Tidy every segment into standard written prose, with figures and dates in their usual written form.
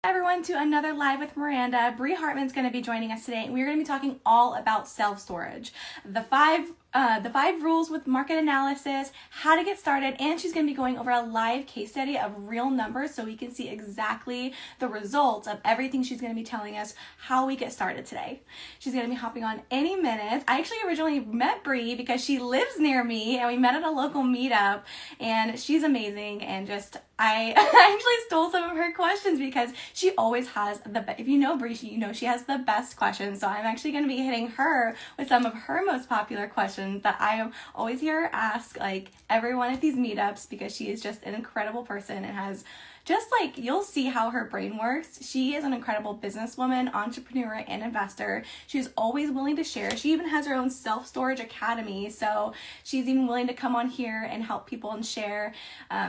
Everyone to another Live with Miranda. Bree Hartman's going to be joining us today, and we're going to be talking all about self-storage, the five rules with market analysis, how to get started, and she's going to be going over a live case study of real numbers so we can see exactly the results of everything she's going to be telling us how we get started today. She's going to be hopping on any minute. I actually originally met Bree because she lives near me, and we met at a local meetup, and she's amazing, and I actually stole some of her questions because she always has if you know Bree, you know she has the best questions. So I'm actually going to be hitting her with some of her most popular questions that I always hear her ask like everyone at these meetups, because she is just an incredible person and has just like, you'll see how her brain works. She is an incredible businesswoman, entrepreneur, and investor. She's always willing to share. She even has her own self-storage academy, so she's even willing to come on here and help people and share.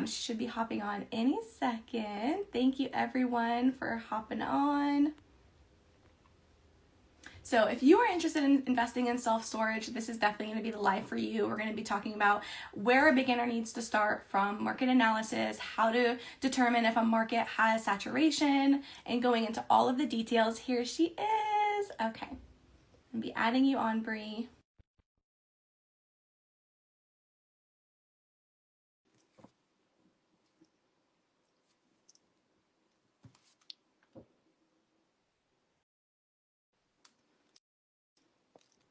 She should be hopping on any second. Thank you everyone for hopping on. So if you are interested in investing in self-storage, this is definitely going to be the live for you. We're going to be talking about where a beginner needs to start from market analysis, how to determine if a market has saturation, and going into all of the details. Here she is. Okay. I'll be adding you on, Bree.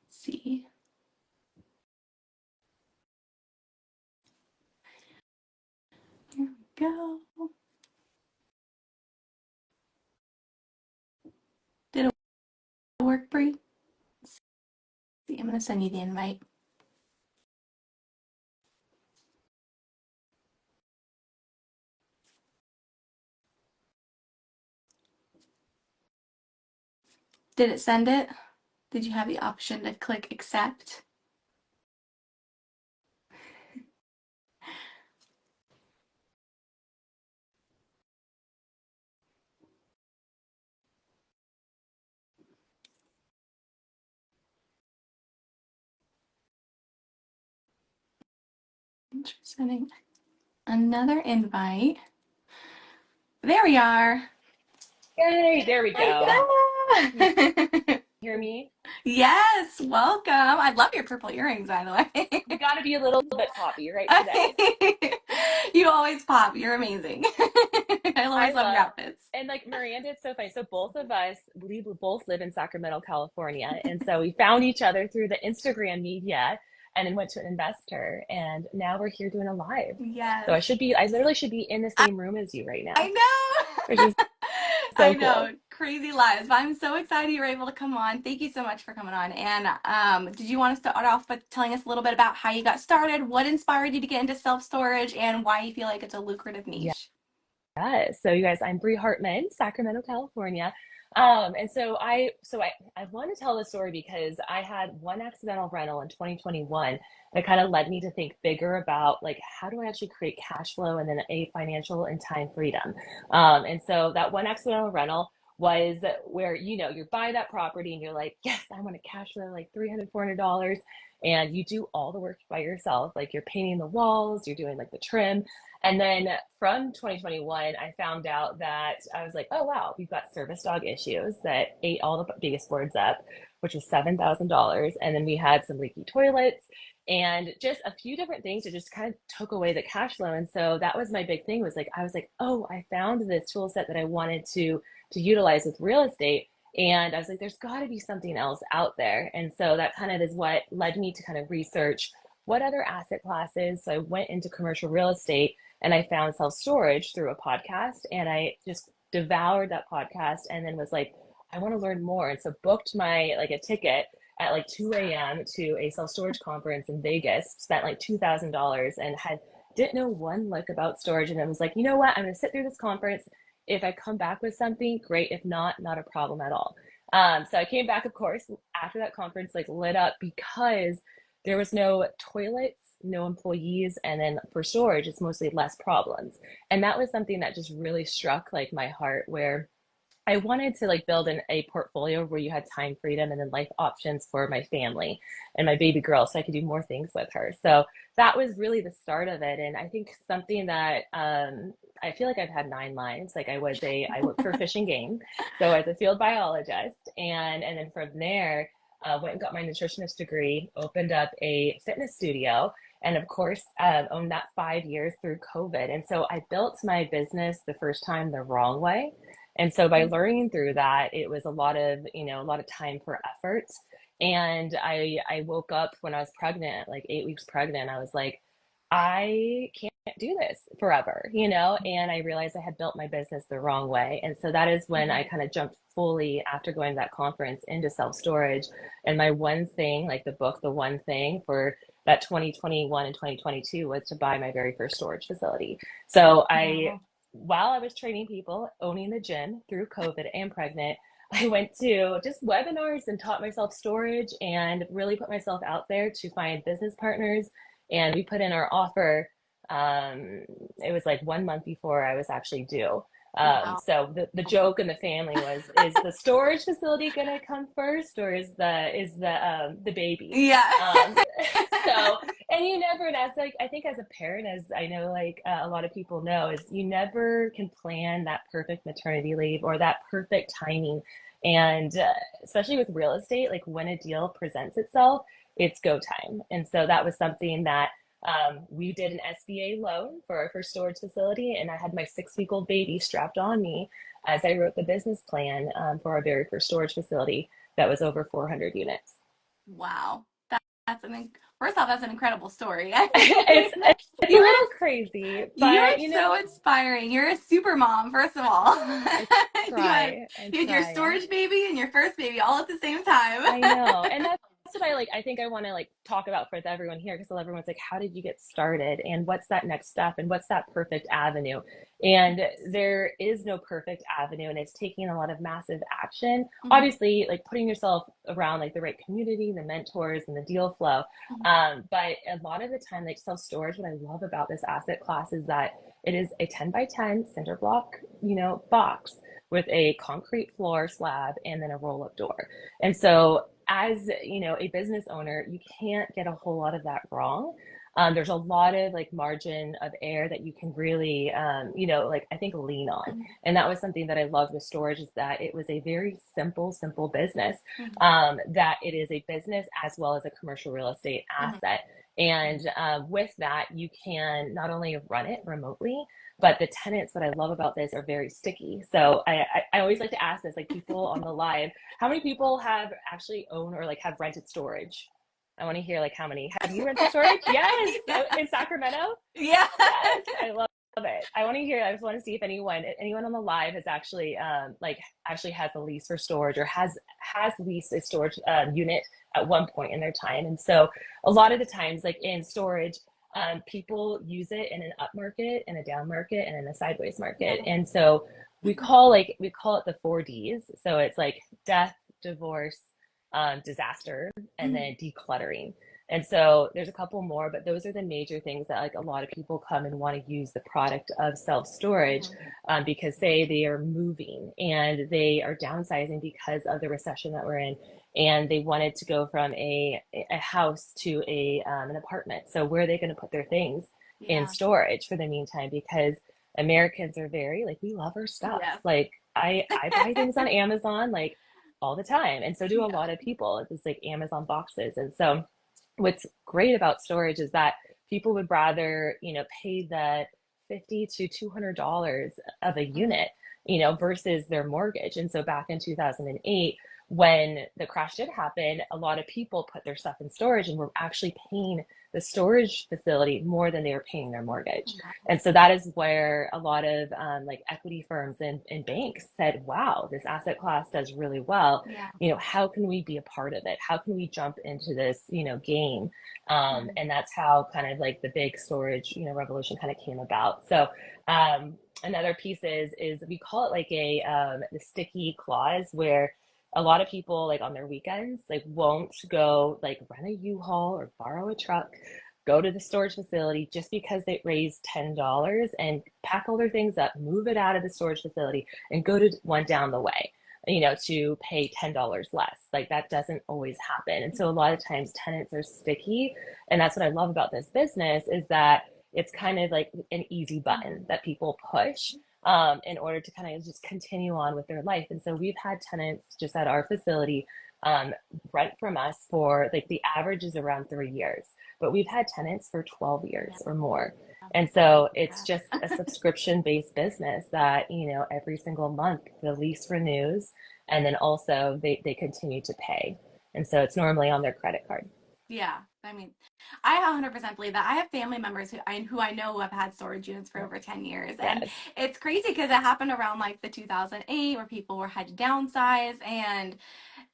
See. Here we go. Did it work, Bree? See, I'm going to send you the invite. Did it send it? Did you have the option to click accept? Sending another invite. There we are. Yay, there we go. Yeah. Hear me? Yes, welcome. I love your purple earrings, by the way. You got to be a little bit poppy right today. You always pop. You're amazing. I I always love your love, outfits. and like Miranda, it's so funny. So both of us, we both live in Sacramento, California. And so we found each other through the Instagram media and then went to an investor. And now we're here doing a live. So Yes. I literally should be in the same room as you right I now, which know. is I so know. cool. Crazy lives. But I'm so excited you were able to come on. Thank you so much for coming on. And did you want to start off with telling us a little bit about how you got started, what inspired you to get into self-storage, and why you feel like it's a lucrative niche? Yes. So you guys, I'm Bree Hartman, Sacramento, California. And I want to tell the story because I had one accidental rental in 2021 that kind of led me to think bigger about like how do I actually create cash flow and then a financial and time freedom. And so that one accidental rental was where you buy that property and you're like, yes, I want to cash flow like $300, $400, and you do all the work by yourself, like you're painting the walls, you're doing like the trim. And then from 2021, I found out that I was like, oh, wow, we've got service dog issues that ate all the biggest boards up, which was $7,000. And then we had some leaky toilets and just a few different things that just kind of took away the cash flow. And so that was my big thing was like, I was like, oh, I found this tool set that I wanted to utilize with real estate. And I was like, there's got to be something else out there. And so that kind of is what led me to kind of research what other asset classes. So I went into commercial real estate and I found self storage through a podcast, and I just devoured that podcast and then was like, I want to learn more. And so booked my like a ticket at like 2 a.m. to a self storage conference in Vegas, spent like $2,000 and had didn't know one lick about storage. And I was like, you know what? I'm going to sit through this conference. If I come back with something, great. If not, not a problem at all. So I came back, of course, after that conference, like lit up because there was no toilets, no employees, and then for storage, it's mostly less problems. And that was something that just really struck like my heart, where I wanted to like build a portfolio where you had time freedom and then life options for my family and my baby girl so I could do more things with her. So that was really the start of it. And I think something that I feel like I've had nine lives. Like I worked for Fish and Game, so as a field biologist, and then from there, went and got my nutritionist degree, opened up a fitness studio, and of course, owned that 5 years through COVID. And so I built my business the first time the wrong way. And so by learning through that, it was a lot of, a lot of time for effort. And I woke up when I was pregnant, like 8 weeks pregnant. I was like, I can't do this forever, and I realized I had built my business the wrong way. And so that is when I kind of jumped fully after going to that conference into self-storage. And my one thing, like the book, the one thing for that 2021 and 2022 was to buy my very first storage facility. So Wow. while I was training people, owning the gym through COVID and pregnant, I went to just webinars and taught myself storage and really put myself out there to find business partners. And we put in our offer. It was like 1 month before I was actually due. Wow. So the joke in the family was, is the storage facility gonna come first, or is the baby? Yeah. Um, so, and you never, and as like I think as a parent, as I know, like a lot of people know, is you never can plan that perfect maternity leave or that perfect timing. And especially with real estate, like when a deal presents itself, it's go time. And so that was something that we did an SBA loan for our first storage facility, and I had my 6 week old baby strapped on me as I wrote the business plan for our very first storage facility that was over 400 units. Wow. First off, that's an incredible story. It's a You're little crazy, you're but so inspiring. You're a super mom, first of all. I You had I you had your try. storage baby and your first baby all at the same time. I know. And that's what I like. I think I want to like talk about for everyone here because everyone's like, how did you get started? And what's that next step? And what's that perfect avenue? And there is no perfect avenue. And it's taking a lot of massive action. Mhm, Obviously, like putting yourself around like the right community, the mentors, and the deal flow. mhm, But a lot of the time, like self storage, what I love about this asset class is that it is a 10 by 10 cinder block, box with a concrete floor slab and then a roll up door. And so as a business owner, you can't get a whole lot of that wrong. There's a lot of like margin of error that you can really, like I think lean on. mhm, And that was something that I loved with storage is that it was a very simple business. mhm, That it is a business as well as a commercial real estate mhm, asset. And with that, you can not only run it remotely, but the tenants, what I love about this, are very sticky. So I always like to ask this, like people on the live, how many people have actually owned or like have rented storage? I want to hear like how many. Have you rented storage? Yes, Yeah. in Sacramento. Yeah. Yes, I love it. I want to hear. I just want to see if anyone on the live has actually like actually has a lease for storage or has leased a storage unit at one point in their time. And so a lot of the times, like in storage, people use it in an up market, in a down market, and in a sideways market. Yeah. And so we call it the 4Ds. So it's like death, divorce, disaster, and Mhm, then decluttering. And so there's a couple more, but those are the major things that like a lot of people come and want to use the product of self storage mhm, because say they are moving and they are downsizing because of the recession that we're in, and they wanted to go from a house to an apartment. So where are they going to put their things in yeah. storage for the meantime? Because Americans are very like we love our stuff. Yes. Like I buy things on Amazon like all the time, and so do a Yeah. lot of people. It's like Amazon boxes, and so what's great about storage is that people would rather, pay the 50 to $200 of a Mhm, unit, versus their mortgage. And so back in 2008, when the crash did happen, a lot of people put their stuff in storage and were actually paying the storage facility more than they were paying their mortgage. mhm, And so that is where a lot of like equity firms and banks said, wow, this asset class does really well. yeah. How can we be a part of it? How can we jump into this, game? Mhm, And that's how kind of like the big storage, revolution kind of came about. So another piece is we call it like the sticky clause where a lot of people like on their weekends like won't go like rent a U-Haul or borrow a truck, go to the storage facility just because they raised $10 and pack all their things up, move it out of the storage facility and go to one down the way, to pay $10 less. Like that doesn't always happen. And so a lot of times tenants are sticky. And that's what I love about this business is that it's kind of like an easy button that people push in order to kind of just continue on with their life. And so we've had tenants just at our facility um, rent from us for like the average is around 3 years, but we've had tenants for 12 years or more. And so it's Yeah. just a subscription based business that, every single month the lease renews and then also they continue to pay. And so it's normally on their credit card. Yeah, I mean, I 100% believe that. I have family members who I know who have had storage units for over 10 years, and Yes. it's crazy because it happened around like the 2008 where people were had to downsize, and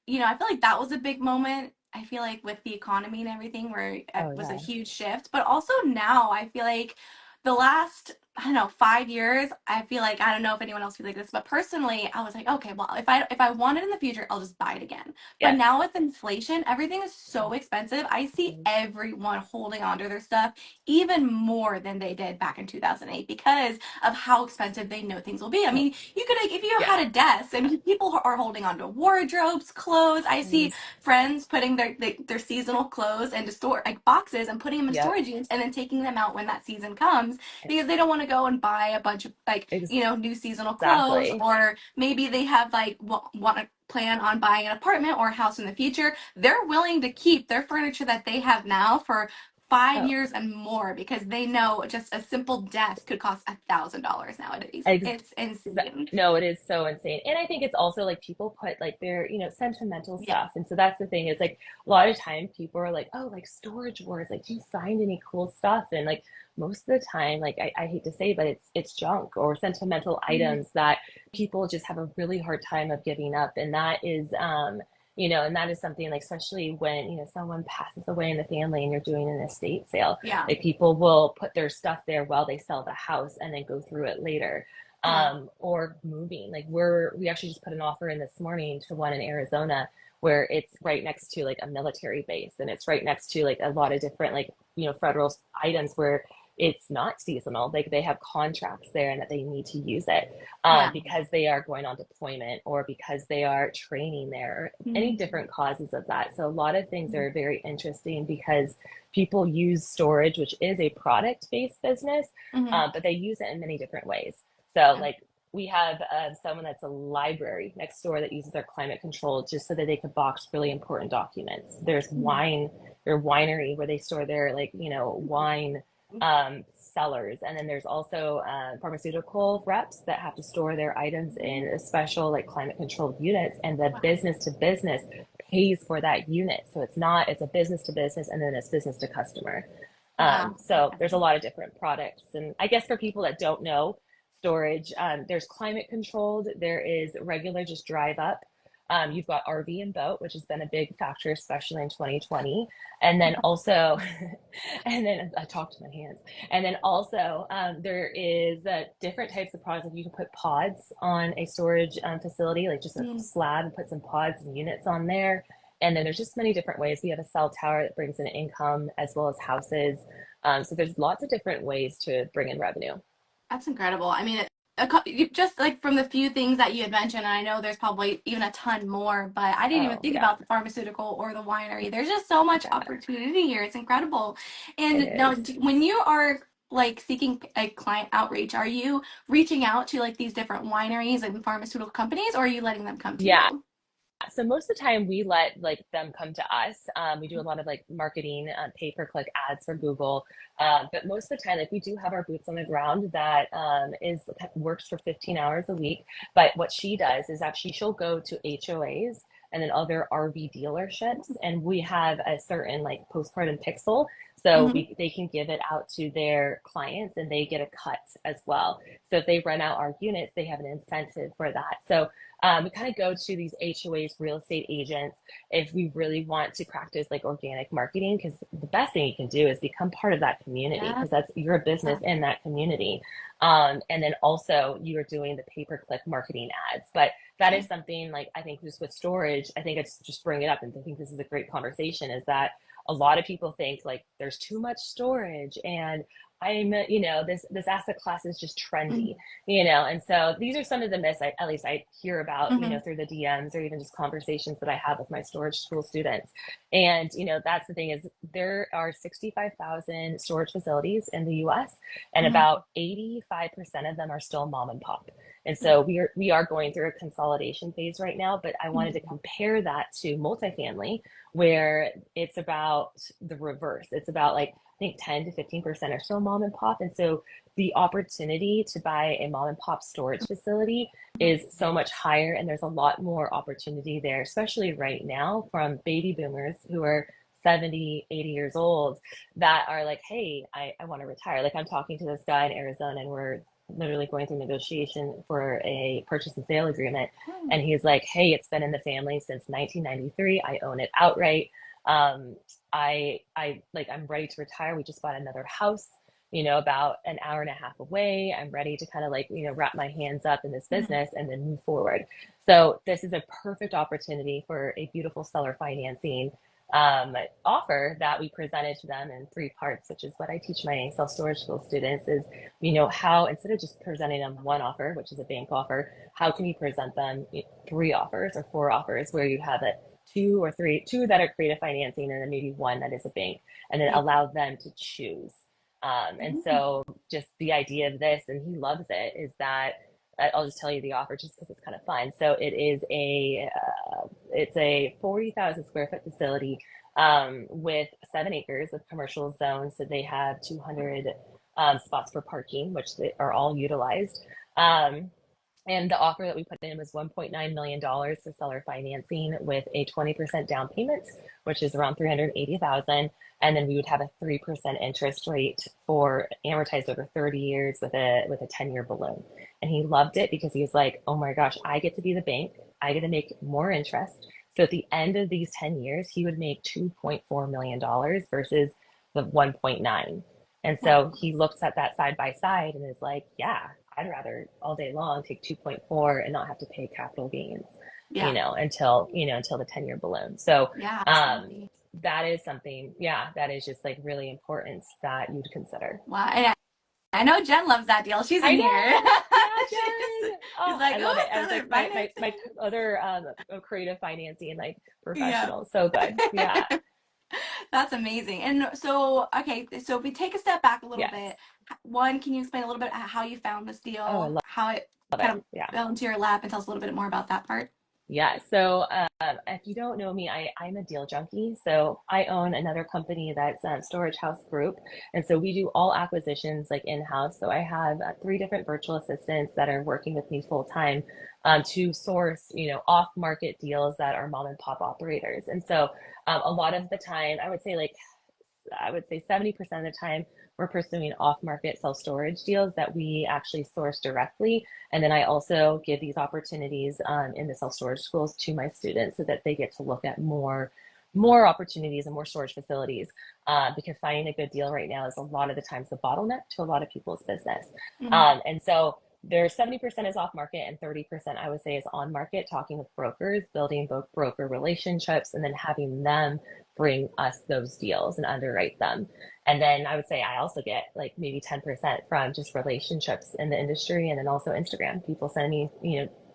I feel like that was a big moment. I feel like with the economy and everything, where it Oh, was a yeah. huge shift. But also now, I feel like the last, I don't know, 5 years, I feel like, I don't know if anyone else feels like this, but personally, I was like, okay, well, if I want it in the future, I'll just buy it again. But Yes. now with inflation, everything is so expensive. I see Mhm. everyone holding on to their stuff even more than they did back in 2008 because of how expensive they know things will be. I Oh, mean, you could, like, if you yeah. had a desk, I mean, people are holding on to wardrobes, clothes. I see Yes. friends putting their seasonal clothes into store like boxes and putting them in Yep. storage units and then taking them out when that season comes because they don't want to go and buy a bunch of like new seasonal clothes, Exactly. or maybe they have like want to plan on buying an apartment or a house in the future. They're willing to keep their furniture that they have now for 5 years Oh, and more because they know just a simple desk could cost $1,000 nowadays. ex It's insane. no, it is so insane. And I think it's also like people put like their, sentimental Yeah. stuff. And so that's the thing is like a lot of time people are like, oh, like storage wars, like do you find any cool stuff? And like most of the time, like I hate to say, but it's junk or sentimental Mhm. items that people just have a really hard time of giving up. And that is and that is something like especially when, someone passes away in the family and you're doing an estate sale, Yeah. like people will put their stuff there while they sell the house and then go through it later Yeah. or moving. Like we actually just put an offer in this morning to one in Arizona where it's right next to like a military base and it's right next to like a lot of different like federal items where it's not seasonal. Like they have contracts there and that they need to use it Yeah. because they are going on deployment or because they are training there, any Mhm. different causes of that. So a lot of things are very interesting because people use storage, which is a product based business, Mhm. but they use it in many different ways. So, Yeah. like, we have someone that's a library next door that uses our climate control just so that they could box really important documents. There's Mhm. their winery where they store their like wine cellars, and then there's also pharmaceutical reps that have to store their items in a special like climate controlled units, and the Wow. business to business pays for that unit. So it's a business to business, and then it's business to customer. Wow. So there's a Okay. lot of different products. And I guess for people that don't know storage, there's climate controlled, there is regular, just drive up. You've got RV and boat, which has been a big factor, especially in 2020. And then also, and then I talk to my hands. And then also, there is different types of products. Like you can put pods on a storage facility, like just a Mm. slab and put some pods and units on there. And then there's just many different ways. We have a cell tower that brings in income as well as houses. So there's lots of different ways to bring in revenue. That's incredible. I mean, just like from the few things that you had mentioned, and I know there's probably even a ton more, but I didn't even Oh, think yeah, about the pharmaceutical or the winery. There's just so much yeah, opportunity here. It's incredible. it And now, is. when you are like seeking a client outreach, are you reaching out to like these different wineries and pharmaceutical companies, or are you letting them come to Yeah. you? So most of the time we let like them come to us. We do a lot of like marketing, pay-per-click ads for Google. But most of the time, like we do have our boots on the ground that is works for 15 hours a week. But what she does is actually she'll go to HOAs and then other RV dealerships, and we have a certain like postcard and pixel. So Hmm. they can give it out to their clients and they get a cut as well. So if they rent out our units, they have an incentive for that. So we kind of go to these HOAs, real estate agents, if we really want to practice like organic marketing, because the best thing you can do is become part of that community, Yeah. because that's you're a business in that community. And then also you are doing the pay-per-click marketing ads. But that is something like I think just with storage, I think it's just bring it up and I think this is a great conversation is that a lot of people think like there's too much storage and this asset class is just trendy, Mm-hmm. and so these are some of the myths at least I hear about, Mm-hmm. through the DMs or even just conversations that I have with my storage school students. And, that's the thing is there are 65,000 storage facilities in the US, and Mm-hmm. about 85% of them are still mom and pop. And so we are going through a consolidation phase right now, but I wanted to compare that to multifamily, where it's about the reverse. It's about like I think 10 to 15% are still mom and pop. And so the opportunity to buy a mom and pop storage facility is so much higher. And there's a lot more opportunity there, especially right now from baby boomers who are 70, 80 years old that are like, hey, I want to retire. Like I'm talking to this guy in Arizona and we're literally going through negotiation for a purchase and sale agreement. And he's like, hey, it's been in the family since 1993. I own it outright. Um, I'm ready to retire. We just bought another house, about an hour and a half away. I'm ready to kind of like, wrap my hands up in this Mm-hmm. business and then move forward. So this is a perfect opportunity for a beautiful seller financing offer that we presented to them in three parts, which is what I teach my self-storage school students is, how instead of just presenting them one offer, which is a bank offer, how can you present them three offers or four offers where you have it two that are creative financing and then maybe one that is a bank, and then Yeah. allow them to choose. And Mm-hmm. so just the idea of this, and he loves it, is that I'll just tell you the offer just because it's kind of fun. So it's a 40,000 square foot facility with 7 acres of commercial zones. So they have 200 spots for parking, which they are all utilized. Um, and the offer that we put in was $1.9 million for seller financing with a 20% down payment, which is around $380,000. And then we would have a 3% interest rate for amortized over 30 years with a 10-year balloon. And he loved it because he was like, oh my gosh, I get to be the bank. I get to make more interest. So at the end of these 10 years, he would make $2.4 million versus the 1.9. And so he looks at that side by side and is like, yeah, I'd rather all day long take 2.4 and not have to pay capital gains, Yeah. until the 10-year balloon. So Yeah, um, absolutely. that is something, yeah, that is just like really important that you'd consider. Wow. And I know Jen loves that deal. She's I in here. know. Yeah, she's, Jen. she's Oh, like, I love oh, it. I was seller like my financing. other creative financing like Yeah. professional. So good. Yeah. That's amazing. And so, okay, so if we take a step back a little Yes. bit, one, can you explain a little bit how you found this Oh, I deal, love how it it. kind of Yeah. fell into your lap, and tell us a little bit more about that part? Yeah, so if you don't know me, I'm a deal junkie. So I own another company that's Storage House Group. And so we do all acquisitions like in-house. So I have three different virtual assistants that are working with me full time to source, off-market deals that are mom and pop operators. And so a lot of the time, I would say 70% of the time, we're pursuing off market self storage deals that we actually source directly. And then I also give these opportunities in the self storage schools to my students so that they get to look at more opportunities and more storage facilities because finding a good deal right now is a lot of the times the bottleneck to a lot of people's business. Mm-hmm. And so there's 70% is off market and 30% I would say is on market, talking with brokers, building both broker relationships, and then having them bring us those deals and underwrite them. And then I would say I also get like maybe 10% from just relationships in the industry and then also Instagram. People send me,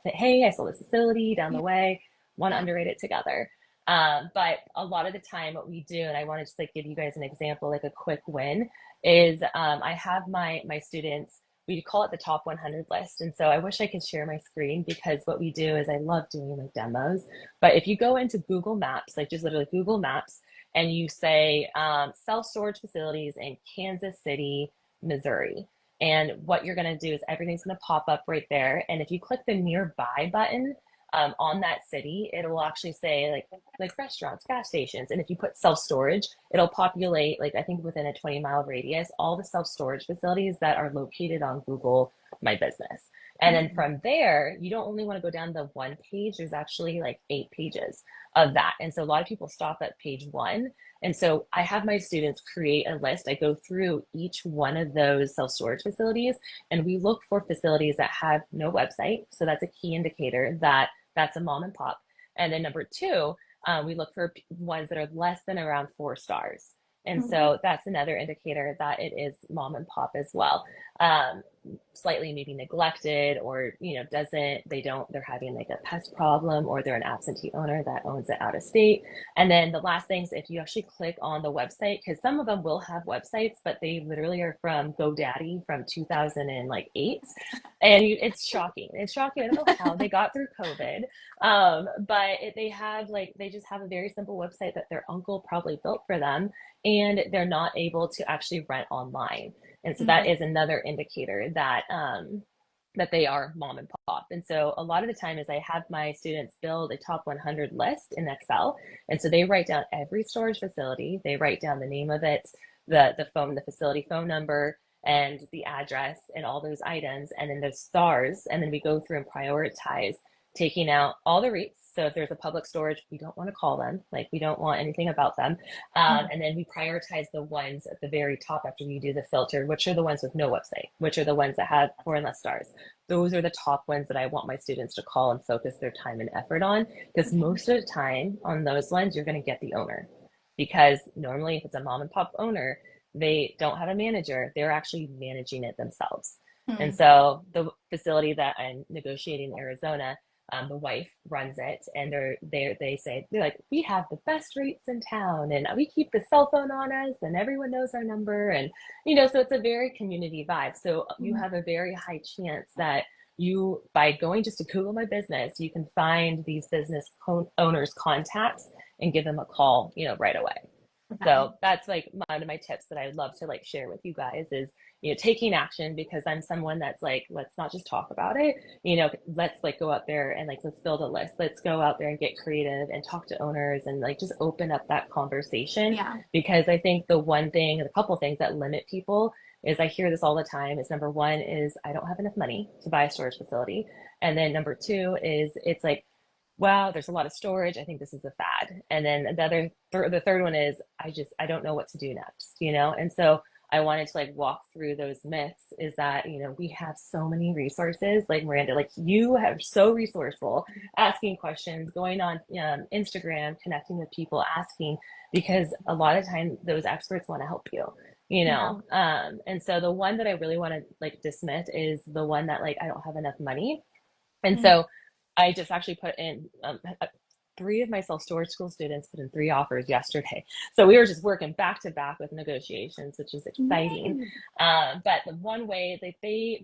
say, hey, I sold this facility down the way, want to Yeah. underwrite it together. But a lot of the time what we do, and I want to just like give you guys an example, like a quick win, is I have my students, we call it the top 100 list. And so I wish I could share my screen because what we do is I love doing like demos. But if you go into Google Maps, like just literally Google Maps, and you say self-storage facilities in Kansas City, Missouri. And what you're going to do is everything's going to pop up right there. And if you click the nearby button on that city, it will actually say like restaurants, gas stations. And if you put self-storage, it'll populate like I think within a 20-mile radius, all the self-storage facilities that are located on Google My Business. And then Mm-hmm. from there, you don't only want to go down the one page, there's actually like 8 pages of that. And so a lot of people stop at page one. And so I have my students create a list. I go through each one of those self-storage facilities and we look for facilities that have no website. So that's a key indicator that that's a mom and pop. And then number two, we look for ones that are less than around 4 stars. And Mhm. so that's another indicator that it is mom and pop as well. Um, Slightly maybe neglected, or they're having like a pest problem, or they're an absentee owner that owns it out of state. And then the last thing is, if you actually click on the website, because some of them will have websites, but they literally are from GoDaddy from 2008. It's shocking. It's shocking. I don't know how they got through COVID. They just have a very simple website that their uncle probably built for them, and they're not able to actually rent online. And so that Mhm. is another indicator that they are mom and pop. And so a lot of the time is I have my students build a top 100 list in Excel. And so they write down every storage facility. They write down the name of it, the facility phone number, and the address, and all those items, and then the stars. And then we go through and prioritize, taking out all the REITs. So if there's a public storage, we don't want to call them. Like, we don't want anything about them. Mhm. And then we prioritize the ones at the very top after you do the filter, which are the ones with no website, which are the ones that have 4 and less stars. Those are the top ones that I want my students to call and focus their time and effort on, because Mhm. most of the time on those ones, you're going to get the owner. Because normally, if it's a mom and pop owner, they don't have a manager, they're actually managing it themselves. And Mhm. so the facility that I'm negotiating in Arizona, the wife runs it, and they're like, we have the best rates in town, and we keep the cell phone on us, and everyone knows our number, and so it's a very community vibe. So you Mhm. have a very high chance that you, by going just to Google my business, you can find these business owners' contacts and give them a call, right away. Okay. So that's like one of my tips that I'd love to like share with you guys is, taking action, because I'm someone that's like, let's not just talk about it, let's like go out there and like, let's build a list. Let's go out there and get creative and talk to owners and like just open up that conversation. Yeah. Because I think the couple things that limit people is, I hear this all the time, is number one is, I don't have enough money to buy a storage facility. And then number two is, it's like, wow, there's a lot of storage. I think this is a fad. And then the third one is, I don't know what to do next. And so I wanted to like walk through those myths, is that, we have so many resources. Like Miranda, like you have so resourceful, asking questions, going on Instagram, connecting with people, asking, because a lot of time those experts want to help you. Yeah. And so the one that I really want to like dismiss is the one that like, I don't have enough money. And Mhm. so I just actually put in, three of my self storage school students put in 3 offers yesterday. So we were just working back to back with negotiations, which is exciting. Yay. But the one way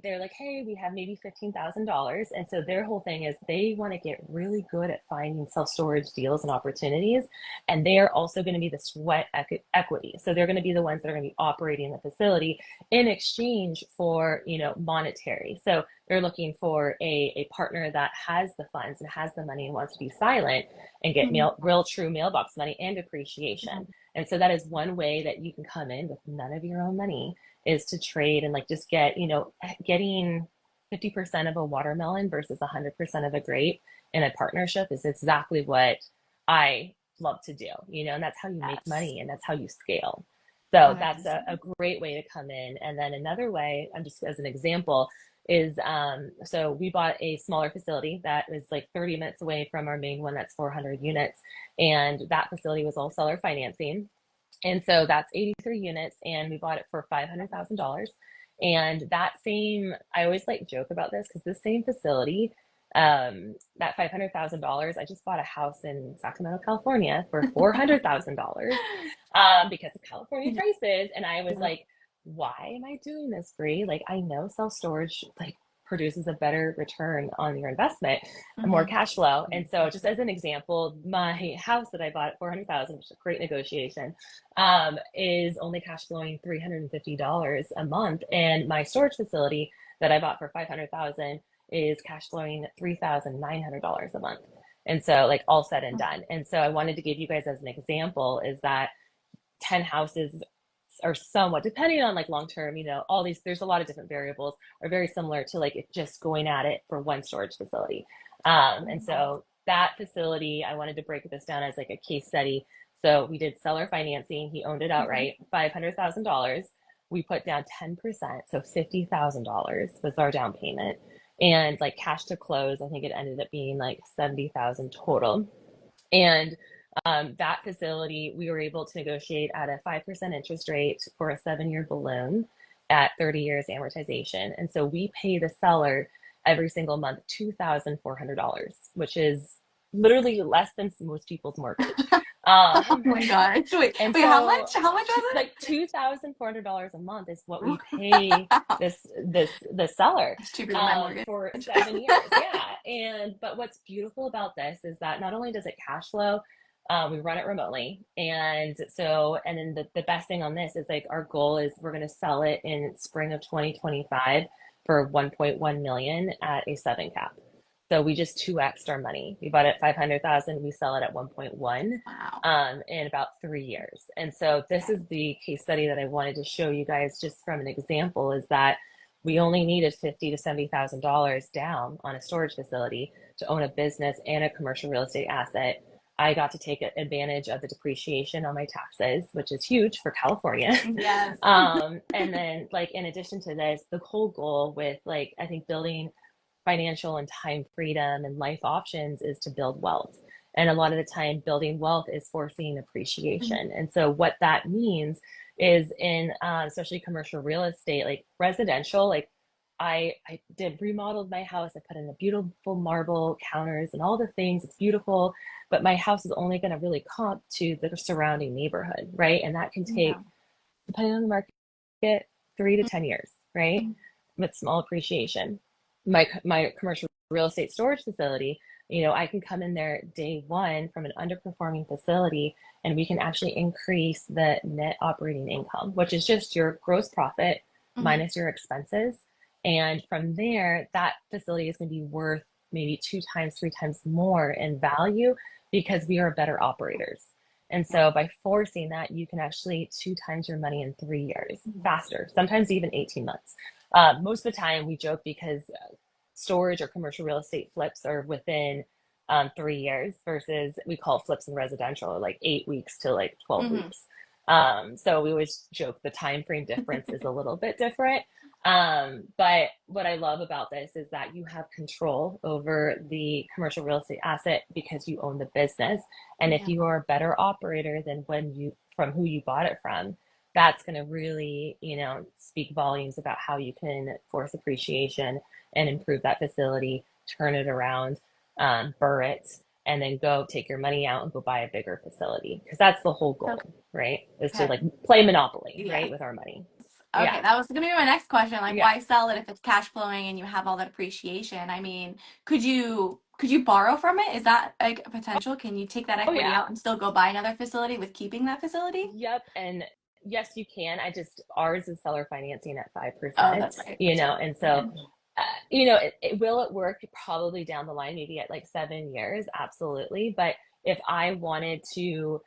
they're like, hey, we have maybe $15,000, and so their whole thing is they want to get really good at finding self storage deals and opportunities, and they are also going to be the sweat equity. So they're going to be the ones that are going to be operating the facility in exchange for monetary. So they're looking for a partner that has the funds and has the money and wants to be silent and get Mhm. real true mailbox money and Yeah. appreciation. And so that is one way that you can come in with none of your own money, is to trade and like just getting 50% of a watermelon versus 100% of a grape in a partnership is exactly what I love to do, and that's how you make Yes. money and that's how you scale. So that's a 100%. great way to come in. And then another way, I'm just as an example, is so we bought a smaller facility that was like 30 minutes away from our main one that's 400 units. And that facility was all seller financing. And so that's 83 units, and we bought it for $500,000. And I always like joke about this, because this same facility, that $500,000, I just bought a house in Sacramento, California for $400,000, because of California Yeah. prices. And I was Yeah. like, why am I doing this, Bree? Like, I know self storage like produces a better return on your investment, more Mhm. cash flow. And so, just as an example, my house that I bought at 400,000, which is a great negotiation, is only cash flowing $350 a month, and my storage facility that I bought for 500,000 is cash flowing $3,900 a month. And so, like, all said and done. And so I wanted to give you guys as an example, is that 10 houses are somewhat, depending on like long term, all these, there's a lot of different variables, are very similar to like just going at it for one storage facility. And Mhm. so that facility, I wanted to break this down as like a case study. So we did seller financing. He owned it Mhm. outright, $500,000. We put down 10%, so $50,000 was our down payment. And like cash to close, I think it ended up being like 70,000 total. And That facility, we were able to negotiate at a 5% interest rate for a 7-year balloon at 30 years amortization. And so we pay the seller every single month $2,400, which is literally less than most people's mortgage. Oh Um, my gosh. and Wait, how so much? How much was like $2,400 a month is what we pay it? the seller It's cheaper than my mortgage. for 7 years. Yeah. And but what's beautiful about this is that not only does it cash flow, we run it remotely. And then the best thing on this is like our goal is we're going to sell it in spring of 2025 for 1.1 million at a 7 cap. So we just 2x'd our money. We bought it at 500,000, we sell it at 1.1 Wow. in about 3 years. And so this Okay. is the case study that I wanted to show you guys just from an example is that we only needed $50,000 to $70,000 down on a storage facility to own a business and a commercial real estate asset. I got to take advantage of the depreciation on my taxes, which is huge for California. Yes. And then like in addition to this, the whole goal with like I think building financial and time freedom and life options is to build wealth. And a lot of the time, building wealth is foreseeing appreciation. And so, what that means is in especially commercial real estate, like residential, like I did remodeled my house. I put in the beautiful marble counters and all the things. It's beautiful, but my house is only going to really comp to the surrounding neighborhood, right? And that can Yeah. take, depending on the market, 3 to 10 years, right? With small appreciation. My commercial real estate storage facility, I can come in there day one from an underperforming facility and we can actually increase the net operating income, which is just your gross profit Mhm. minus your expenses. And from there, that facility is going to be worth maybe 2 times, 3 times more in value because we are better operators. And Yeah. so by forcing that, you can actually 2 times your money in 3 years faster, sometimes even 18 months. Most of the time, we joke because storage or commercial real estate flips are within 3 years versus we call flips in residential like 8 weeks to like 12 Mhm. weeks. So we always joke the time frame difference is a little bit different. But what I love about this is that you have control over the commercial real estate asset because you own the business. And if Yeah. you are a better operator than from who you bought it from, that's going to really, speak volumes about how you can force appreciation and improve that facility, turn it around, burr it, and then go take your money out and go buy a bigger facility. Because that's the whole goal, right? Is to Okay. like play Monopoly, Yes. right, with our money. Okay, Yeah, that was gonna be my next question. Like, yeah. why sell it if it's cash flowing and you have all that appreciation? I mean, could you borrow from it? Is that like a potential? Can you take that Oh equity yeah. out and still go buy another facility with keeping that facility? Yep. And yes, you can. Ours is seller financing at Oh, 5%, that's right. That's right. and so, Yeah. will it work probably down the line, maybe at like 7 years? Absolutely. But if I wanted to,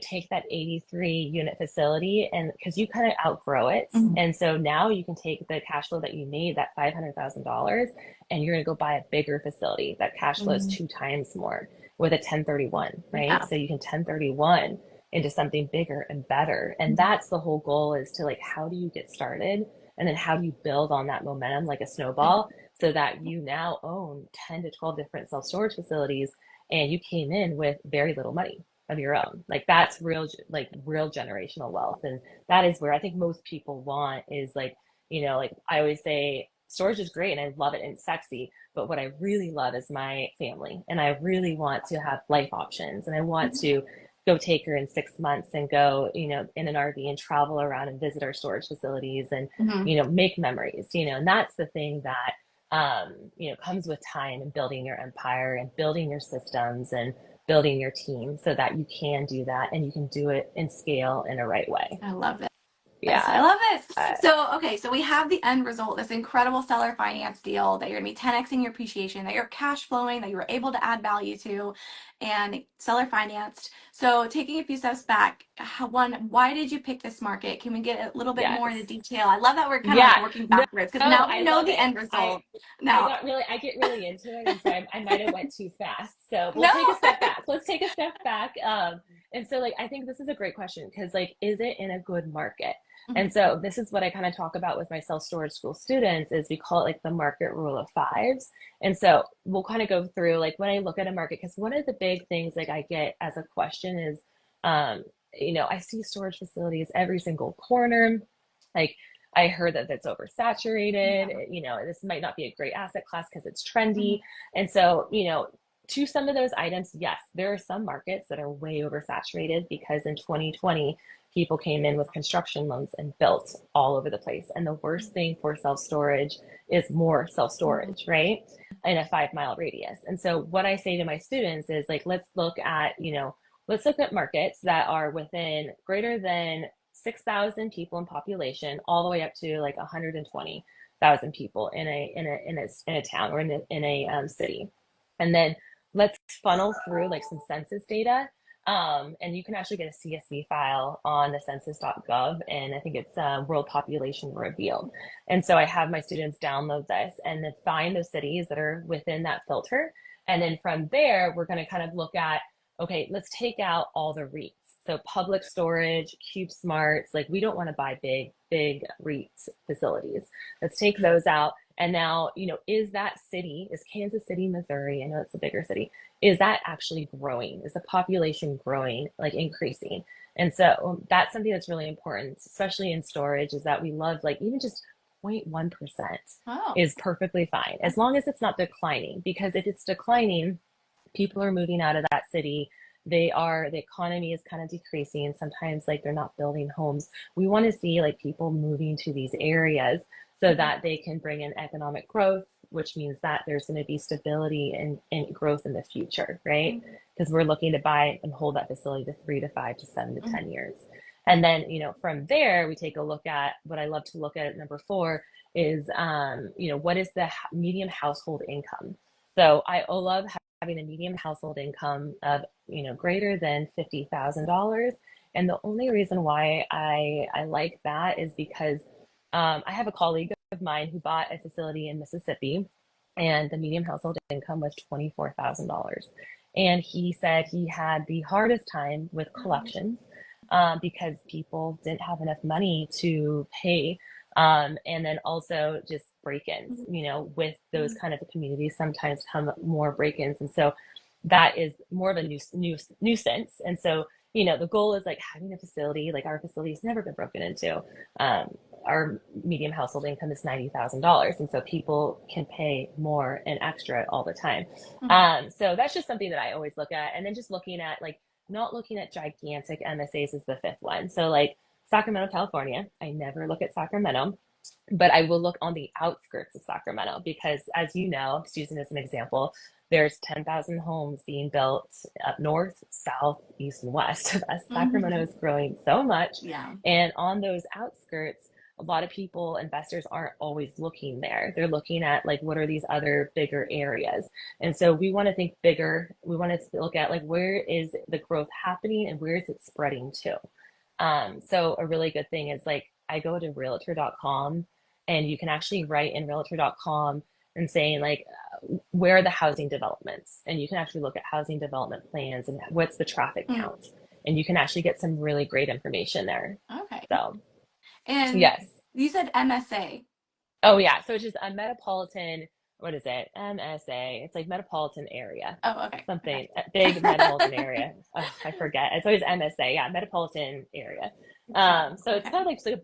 take that 83 unit facility and because you kind of outgrow it. Mhm. And so now you can take the cash flow that you made, that $500,000, and you're going to go buy a bigger facility that cash flows Mhm. 2 times more with a 1031, right? Yeah. So you can 1031 into something bigger and better. And Mhm. that's the whole goal is to like, how do you get started? And then how do you build on that momentum like a Yeah. snowball so that you now own 10 to 12 different self storage facilities and you came in with very little money of your own. Like that's real generational wealth. And that is where I think most people want is like, like I always say, storage is great and I love it and it's sexy. But what I really love is my family. And I really want to have life options and I want Mhm. to go take her in 6 months and go, in an RV and travel around and visit our storage facilities and, Mhm. make memories, and that's the thing that, comes with time and building your empire and building your systems and building your team so that you can do that and you can do it in scale in a right way. I love it. Yes, Yeah. I love it. Uh, So, okay, so we have the end result, this incredible seller finance deal that you're gonna be 10xing your appreciation, that you're cash flowing, that you were able to add value to, and seller financed. So, taking a few steps back, why did you pick this market? Can we get a little bit more into yes. detail? I love that we're kind of like Yeah. working No, backwards because no, now we I know love the it. end I result. I Now, I get really into it, and so I might have went too fast. So we'll no. take a step back. Let's take a step back. And so like I think this is a great question because like is it in a good market? Mhm. And so this is what I kind of talk about with my self-storage school students is we call it like the market rule of fives. And so we'll kind of go through like when I look at a market, because one of the big things like I get as a question is I see storage facilities every single corner. Like I heard that it's Yeah. oversaturated. This might not be a great asset class because it's Mhm. trendy. And so, to some of those items, yes, there are some markets that are way oversaturated because in 2020, people came in with construction loans and built all over the place. And the worst thing for self storage is more self Mhm. storage, right? In a 5 mile radius. And so, what I say to my students is like, let's look at markets that are within greater than 6,000 people in population, all the way up to like 120,000 people in a town or in a city, and then let's funnel through like some census data. And you can actually get a CSV file on the census.gov, and I think it's World Population Revealed. And so I have my students download this and then find those cities that are within that filter. And then from there, we're going to kind of look at, okay, let's take out all the REITs. So public storage, cube smarts, like we don't want to buy big REITs facilities. Let's take those out. And now, is Kansas City, Missouri, I know it's a bigger city, is that actually growing? Is the population growing, like increasing? And so that's something that's really important, especially in storage, is that we love like even just 0.1% Oh. is perfectly fine as long as it's not declining. Because if it's declining, people are moving out of that city. The economy is kind of decreasing. Sometimes like they're not building homes. We want to see like people moving to these areas so Mhm. that they can bring in economic growth, which means that there's going to be stability and growth in the future, right? Mhm. Because we're looking to buy and hold that facility to 3 to 5 to 7 to 10 Mhm. years. And then, from there, we take a look at what I love to look at number four is, what is the median household income? So I love having a median household income of, greater than $50,000. And the only reason why I like that is because I have a colleague of mine who bought a facility in Mississippi, and the median household income was $24,000. And he said he had the hardest time with Mhm. collections because people didn't have enough money to pay. And then also just break-ins, Mhm. with those Mhm. kind of communities sometimes come more break-ins. And so that is more of a nuisance. And so, the goal is like having a facility, like our facility has never been broken into. Um, our median household income is $90,000. And so people can pay more and extra all the time. Mhm. So that's just something that I always look at. And then just looking at like, not looking at gigantic MSAs is the fifth one. So like Sacramento, California, I never look at Sacramento, but I will look on the outskirts of Sacramento because, as you know, just using as an example, there's 10,000 homes being built up north, south, east, and west of us. Sacramento Mhm. is growing so much. Yeah. And on those outskirts, a lot of people, investors aren't always looking there. They're looking at like, what are these other bigger areas? And so we want to think bigger. We want to look at like, where is the growth happening and where is it spreading to? So a really good thing is like, I go to realtor.com and you can actually write in realtor.com and saying like where are the housing developments, and you can actually look at housing development plans and what's the traffic Mhm. count, and you can actually get some really great information there. Okay. So And yes. you said MSA. Oh yeah, so it's just a metropolitan, what is it, MSA, it's like metropolitan area, Oh, okay. something, a big metropolitan Okay. area. Oh, I forget, it's always MSA, yeah, metropolitan area. Got it. So it's Okay. kind of like just a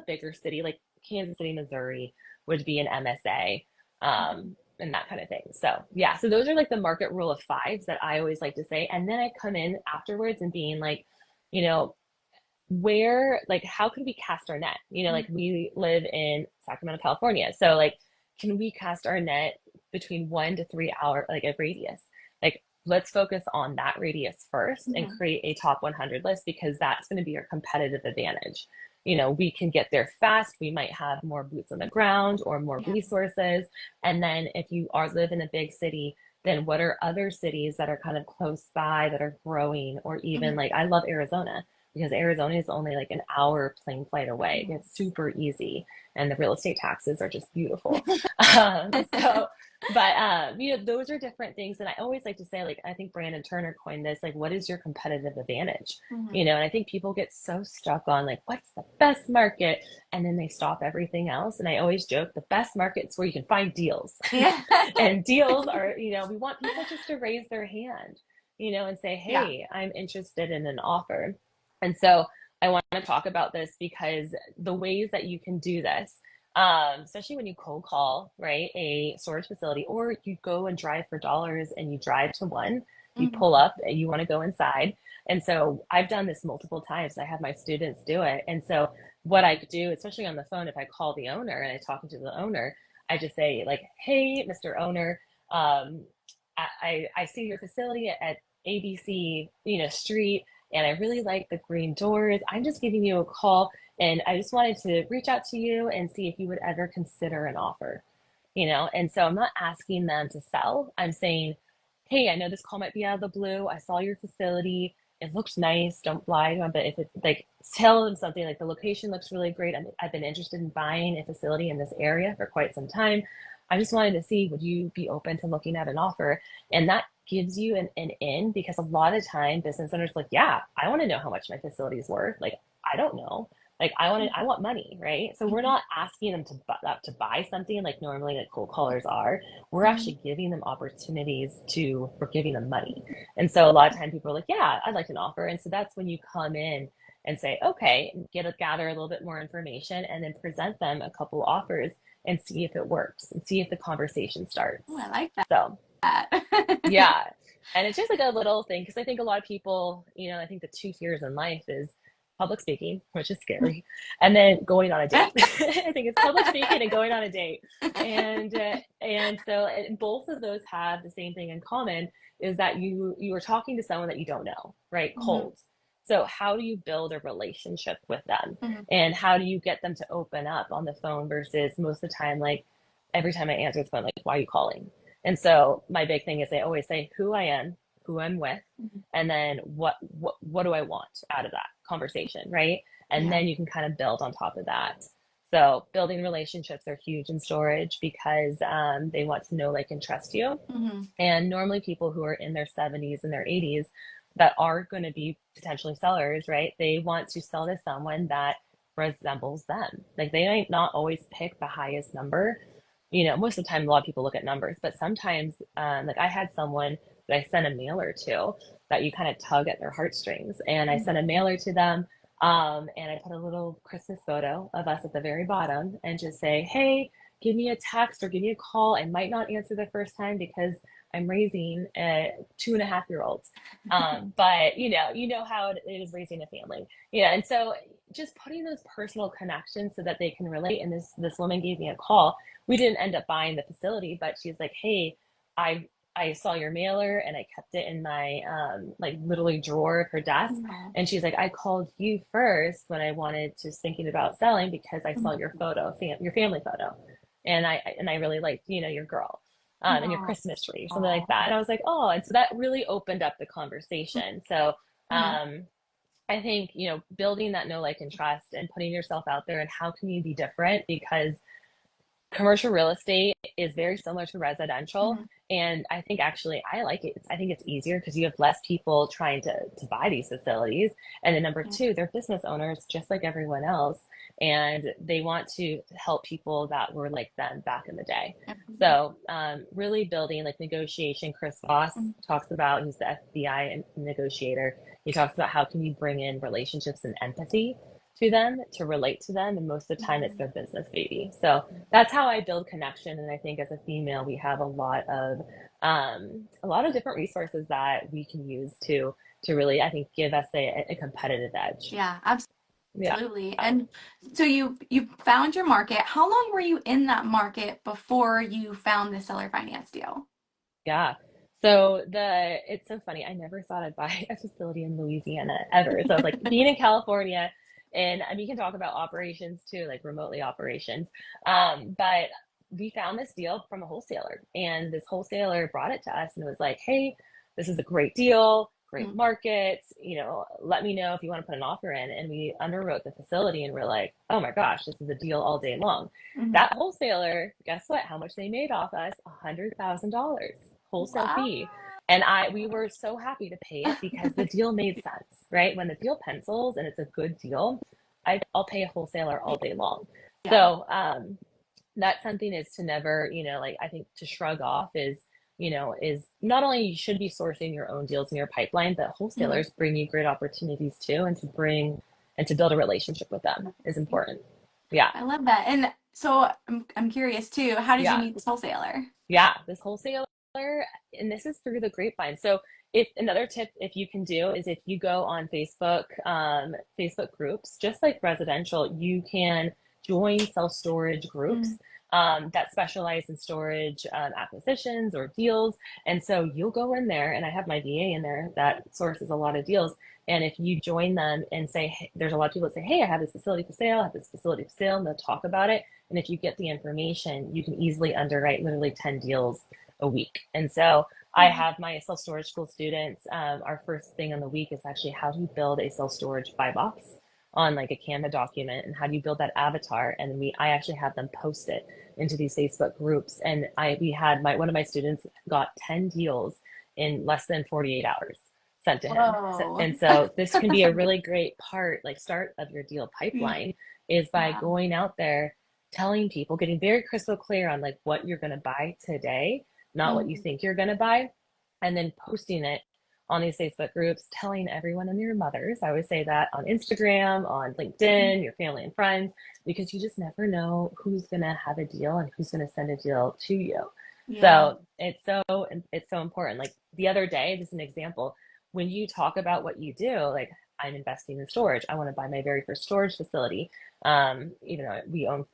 bigger city, like Kansas City, Missouri would be an MSA, Mhm. and that kind of thing. So yeah, so those are like the market rule of fives that I always like to say. And then I come in afterwards and being like, you know, like how could we cast our net? Like Mhm. we live in Sacramento, California. So like, can we cast our net between 1 to 3 hour, like a radius? Like, let's focus on that radius first and Mhm. create a top 100 list because that's going to be our competitive advantage. We can get there fast. We might have more boots on the ground or more Yeah. resources. And then if you live in a big city, then what are other cities that are kind of close by that are growing? Or even Mhm. like, I love Arizona because Arizona is only like an hour plane flight away. Mhm. It's super easy, and the real estate taxes are just beautiful. So But those are different things. And I always like to say, like, I think Brandon Turner coined this, like, what is your competitive advantage? Mhm. And I think people get so stuck on like, what's the best market? And then they stop everything else. And I always joke, the best market's where you can find deals. Yeah. And deals are, we want people just to raise their hand, and say, Yeah. hey, I'm interested in an offer. And so I want to talk about this because the ways that you can do this, especially when you cold call, right, a storage facility, or you go and drive for dollars and you drive to one, you pull Mhm. up and you want to go inside. And so I've done this multiple times. I have my students do it. And so what I do, especially on the phone, if I call the owner and I talk to the owner, I just say like, hey, Mr. Owner, I see your facility at ABC, street, and I really like the green doors. I'm just giving you a call, and I just wanted to reach out to you and see if you would ever consider an offer. And so I'm not asking them to sell. I'm saying, hey, I know this call might be out of the blue. I saw your facility. It looks nice. Don't lie to them, but if it's like, tell them something like the location looks really great. I've been interested in buying a facility in this area for quite some time. I just wanted to see, would you be open to looking at an offer? And that gives you an in, because a lot of time business owners are like, yeah, I want to know how much my facility is worth. Like, I don't know. Like, I want money, right? So we're Mhm. not asking them to buy something like normally like cold callers are. We're Mhm. actually giving them opportunities we're giving them money. And so a lot of time people are like, yeah, I'd like an offer. And so that's when you come in and say, okay, gather a little bit more information and then present them a couple offers and see if it works and see if the conversation Oh, starts. I like So that. yeah. And it's just like a little thing because I think a lot of people, I think the two fears in life is public speaking, which is scary, and then going on a date. I think it's public speaking and going on a date. And so both of those have the same thing in common, is that you are talking to someone that you don't know, right? Mhm. Cold. So how do you build a relationship with them? Mhm. And how do you get them to open up on the phone versus most of the time, like every time I answer the phone, like, why are you calling? And so my big thing is I always say who I am, who I'm with, Mhm. and then what do I want out of that conversation, right? And Yeah. then you can kind of build on top of that. So building relationships are huge in storage because they want to know, like, and trust you. Mhm. And normally people who are in their 70s and their 80s that are going to be potentially sellers, right? They want to sell to someone that resembles them. Like, they might not always pick the highest number. Most of the time, a lot of people look at numbers, but sometimes, like, I had someone that I sent a mailer to that you kind of tug at their heartstrings. And I Mhm. sent a mailer to them, and I put a little Christmas photo of us at the very bottom and just say, hey, give me a text or give me a call. I might not answer the first time because I'm raising a 2.5-year old. But how it is raising a family. Yeah. And so just putting those personal connections so that they can relate. And this woman gave me a call. We didn't end up buying the facility, but she's like, hey, I saw your mailer and I kept it in my like literally drawer of her desk. Wow. And she's like, I called you first when I wanted to thinking about selling because I saw your Mhm. photo, your family photo, and I really liked your girl, and your No. Christmas tree, something like Oh. that. And I was like, oh, and so that really opened up the conversation. So Mhm. um, I think building that know, like, and trust, and putting yourself out there, and how can you be different because commercial real estate is very similar to residential. Mhm. And I think actually I like it. I think it's easier because you have less people trying to buy these facilities. And then number Yeah. two, they're business owners just like everyone else. And they want to help people that were like them back in the day. Mhm. So really building like negotiation. Chris Voss Mhm. talks about, he's the FBI negotiator. He talks about how can you bring in relationships and empathy to them to relate to them, and most of the time it's Mhm. their business baby. So that's how I build connection. And I think as a female, we have a lot of different resources that we can use to really, I think, give us a competitive edge. Yeah, Yeah. absolutely. And so you found your market. How long were you in that market before you found the seller finance deal? Yeah. So it's so funny. I never thought I'd buy a facility in Louisiana ever. So I was like being in California, and we can talk about operations too, like remotely operations. But we found this deal from a wholesaler, and this wholesaler brought it to us and was like, "Hey, this is a great deal. great markets, let me know if you want to put an offer in. And we underwrote the facility and we're like, oh my gosh, this is a deal all day long. Mm-hmm. That wholesaler, guess what? How much they made off us? $100,000 wholesale Wow. fee. And we were so happy to pay it because the deal made sense, right? When the deal pencils and it's a good deal, I'll pay a wholesaler all day long. Yeah. So that's something is to never, like I think to shrug off is not only you should be sourcing your own deals in your pipeline, but wholesalers bring you great opportunities too, and to build a relationship with them is important. Yeah. I love that. And so I'm curious too, how did you Yeah. meet this wholesaler? Yeah, this wholesaler, and this is through the grapevine. So if another tip, if you can do is if you go on Facebook, Facebook groups, just like residential, you can join self-storage groups that specialize in storage acquisitions or deals. And so you'll go in there, and I have my VA in there that sources a lot of deals. And if you join them and say, hey, there's a lot of people that say, hey, I have this facility for sale, I have this facility for sale, and they'll talk about it. And if you get the information, you can easily underwrite literally 10 deals a week. And so I have my self-storage school students, our first thing on the week is actually how do you build a self-storage buy box on like a Canva document, and how do you build that avatar? And I actually have them post it into these Facebook groups. And one of my students got 10 deals in less than 48 hours sent to him. And so this can be a really great start of your deal pipeline is by going out there, telling people, getting very crystal clear on like what you're going to buy today, not what you think you're going to buy, and then posting it on these Facebook groups, telling everyone and your mothers. I always say that on Instagram, on LinkedIn, your family and friends, because you just never know who's going to have a deal and who's going to send a deal to you. So it's so important. Like the other day, just an example, when you talk about what you do, like I'm investing in storage, I want to buy my very first storage facility. Even though we own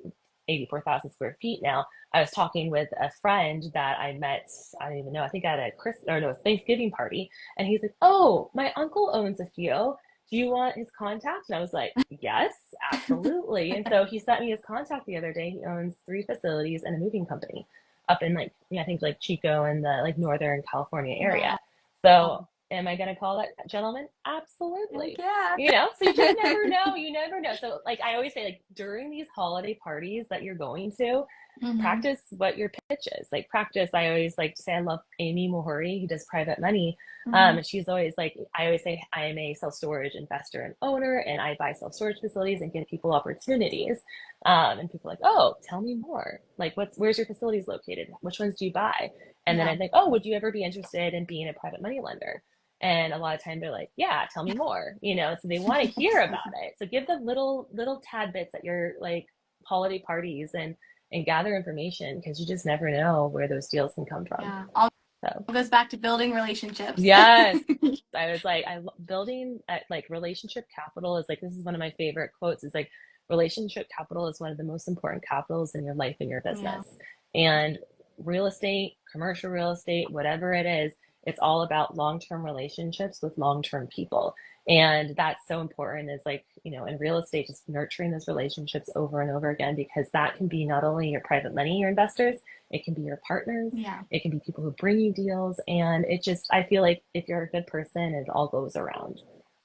84,000 square feet now. I was talking with a friend that I met, I don't even know, I think at a Thanksgiving party. And he's like, oh, my uncle owns a few. Do you want his contact? And I was like, yes, absolutely. And so he sent me his contact the other day. He owns 3 facilities and a moving company up in I think like Chico and the Northern California area. So am I going to call that gentleman? Absolutely. Yeah. So you just never know. You never know. So I always say, during these holiday parties that you're going to, practice what your pitch is. Practice, I always like to say, I love Amy Mohori, who does private money. And she's always I always say, I am a self-storage investor and owner, and I buy self-storage facilities and give people opportunities. And people are like, oh, tell me more. Where's your facilities located? Which ones do you buy? And then I think, oh, would you ever be interested in being a private money lender? And a lot of times they're like, yeah, tell me more, so they want to hear about it. So give them little tad bits at your holiday parties and gather information, because you just never know where those deals can come from. Yeah. All goes back to building relationships. Yes. I was building relationship capital is this is one of my favorite quotes, is relationship capital is one of the most important capitals in your life and your business. And real estate, commercial real estate, whatever it is, it's all about long-term relationships with long-term people. And that's so important, is in real estate, just nurturing those relationships over and over again, because that can be not only your private money, your investors, it can be your partners, it can be people who bring you deals. And I feel like if you're a good person, it all goes around.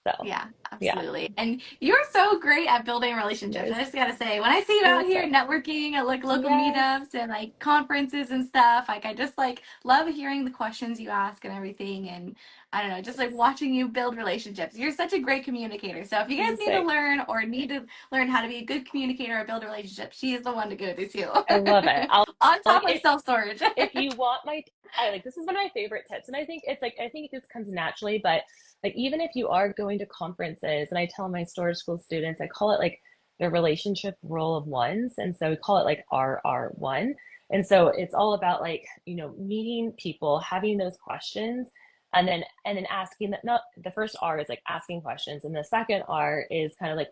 So yeah, absolutely. Yeah. And you're so great at building relationships. I just gotta say, when I see you out here networking at local meetups and conferences and stuff, I just love hearing the questions you ask and everything. And I don't know, just watching you build relationships. You're such a great communicator. So if you guys need to learn or need to learn how to be a good communicator or build a relationship, she is the one to go to too. I love it. On top of self-storage. If you want this is one of my favorite tips. And I think I think it just comes naturally, but even if you are going to conferences, and I tell my storage school students, I call it the relationship rule of ones. And so we call it RR1. And so it's all about meeting people, having those questions, and then asking that. Not the first R is asking questions, and the second R is kind of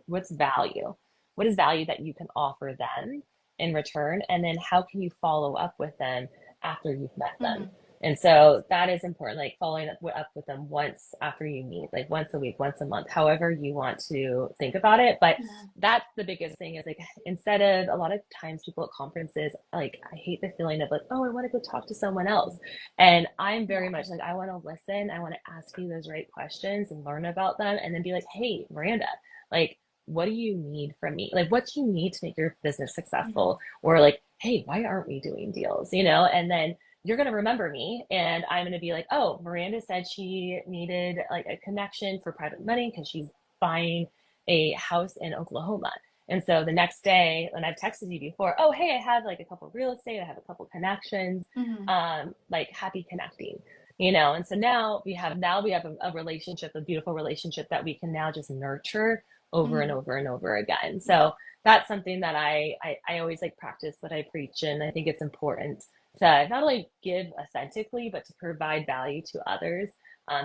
what's value? What is value that you can offer them in return? And then how can you follow up with them after you've met them? And so that is important, like following up with them once after you meet, like once a week, once a month, however you want to think about it. But Yeah. that's the biggest thing is like instead of a lot of times people at conferences, like I hate the feeling of like, oh, I want to go talk to someone else. And I'm very Yeah. much like, I want to listen, I want to ask you those right questions and learn about them and then be like, hey, Miranda, like, what do you need from me? Like, what do you need to make your business Mhm. successful? Or like, hey, why aren't we doing deals? You know, and then you're going to remember me and I'm going to be like, oh, Miranda said she needed like a connection for private money because she's buying a house in Oklahoma. And so the next day, when I've texted you before, oh, hey, I have like a couple of real estate, I have a couple connections, Mhm. like happy connecting, you know? And so now we have a relationship, a beautiful relationship that we can now just nurture over and Mhm. over and over again. Yeah. So that's something that I always like practice what I preach. And I think it's important to not only give authentically, but to provide value to others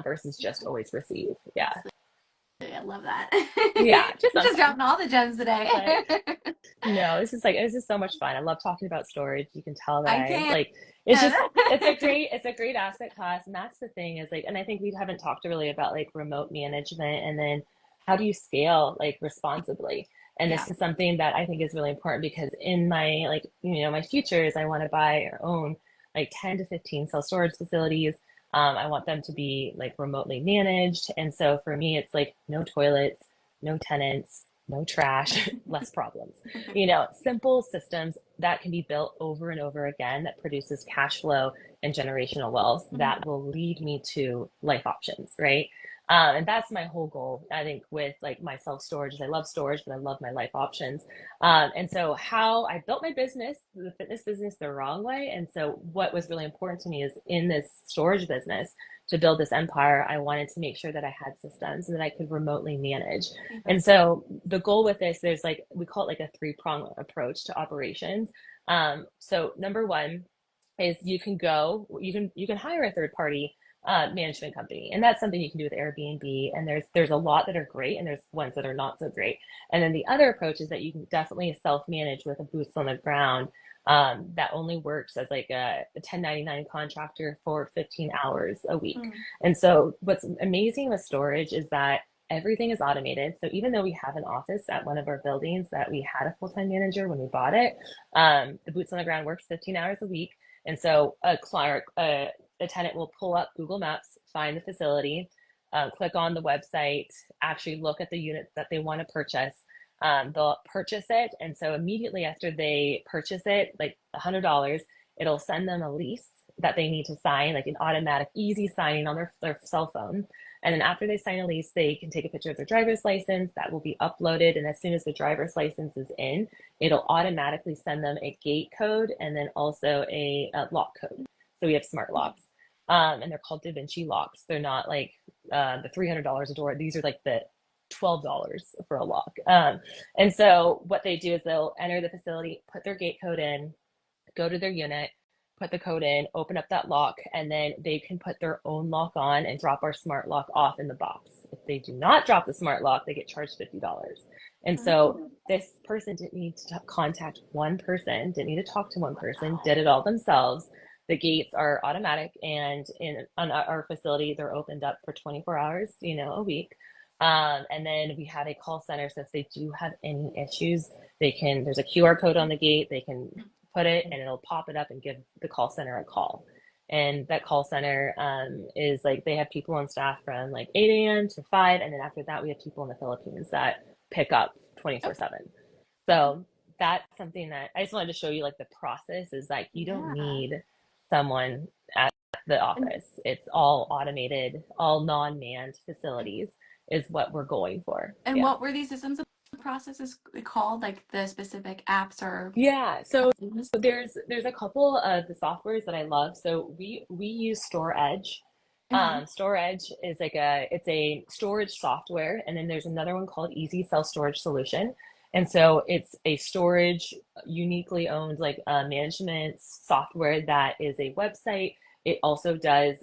versus just always receive. Yeah. Absolutely. I love that. Yeah. Just You're just sometimes. dropping all the gems But today. no, this is so much fun. I love talking about storage. You can tell that I I can. like it's a great asset class. And that's the thing is like, and I think we haven't talked really about like remote management and then how do you scale like responsibly? And Yeah. this is something that I think is really important because in my like, my futures, I want to buy or own like 10 to 15 self storage facilities. I want them to be like remotely managed. And so for me, it's like no toilets, no tenants, no trash, less problems. Simple systems that can be built over and over again that produces cash flow and generational wealth Mhm. that will lead me to life options, right? And that's my whole goal, I think, with like my self storage. Is I love storage, but I love my life options. And so, how I built my business, the fitness business, the wrong way. And so, what was really important to me is in this storage business to build this empire, I wanted to make sure that I had systems and that I could remotely manage. Yeah. And so the goal with this, there's like, we call it like a three-prong approach to operations. So number one is you can hire a third party management company, and that's something you can do with Airbnb. And there's a lot that are great, and there's ones that are not so great. And then the other approach is that you can definitely self manage with a boots on the ground that only works as like a 1099 contractor for 15 hours a week. Mm. And so what's amazing with storage is that everything is automated. So even though we have an office at one of our buildings that we had a full-time manager when we bought it, the boots on the ground works 15 hours a week. And so a tenant will pull up Google Maps, find the facility, click on the website, actually look at the units that they want to purchase. They'll purchase it. And so immediately after they purchase it, like $100, it'll send them a lease that they need to sign, like an automatic, easy signing on their cell phone. And then after they sign a lease, they can take a picture of their driver's license that will be uploaded. And as soon as the driver's license is in, it'll automatically send them a gate code and then also a lock code. So we have smart locks. And they're called Da Vinci locks. They're not like the $300 a door. These are like the $12 for a lock. And so what they do is they'll enter the facility, put their gate code in, go to their unit, put the code in, open up that lock, and then they can put their own lock on and drop our smart lock off in the box. If they do not drop the smart lock, they get charged $50. And so Mm. this person didn't need to contact one person, didn't need to talk to one person, did it all themselves. The gates are automatic, and in on our facility, they're opened up for 24 hours, a week. And then we have a call center, so if they do have any issues, there's a QR code on the gate, they can put it and it'll pop it up and give the call center a call. And that call center is like they have people on staff from like 8 a.m. to 5. And then after that, we have people in the Philippines that pick up 24/7. So that's something that I just wanted to show you like the process is like you don't Yeah. need someone at the And office. It's all automated, all non-manned facilities is what we're going for. and Yeah. what were these systems and processes called? Like the specific apps or Yeah, so companies? there's a couple of the softwares that I love. So we use StoreEdge. Hmm. StoreEdge is like it's a storage software, and then there's another one called Easy Self Storage Solution. And so it's a storage uniquely owned like management software that is a website. It also does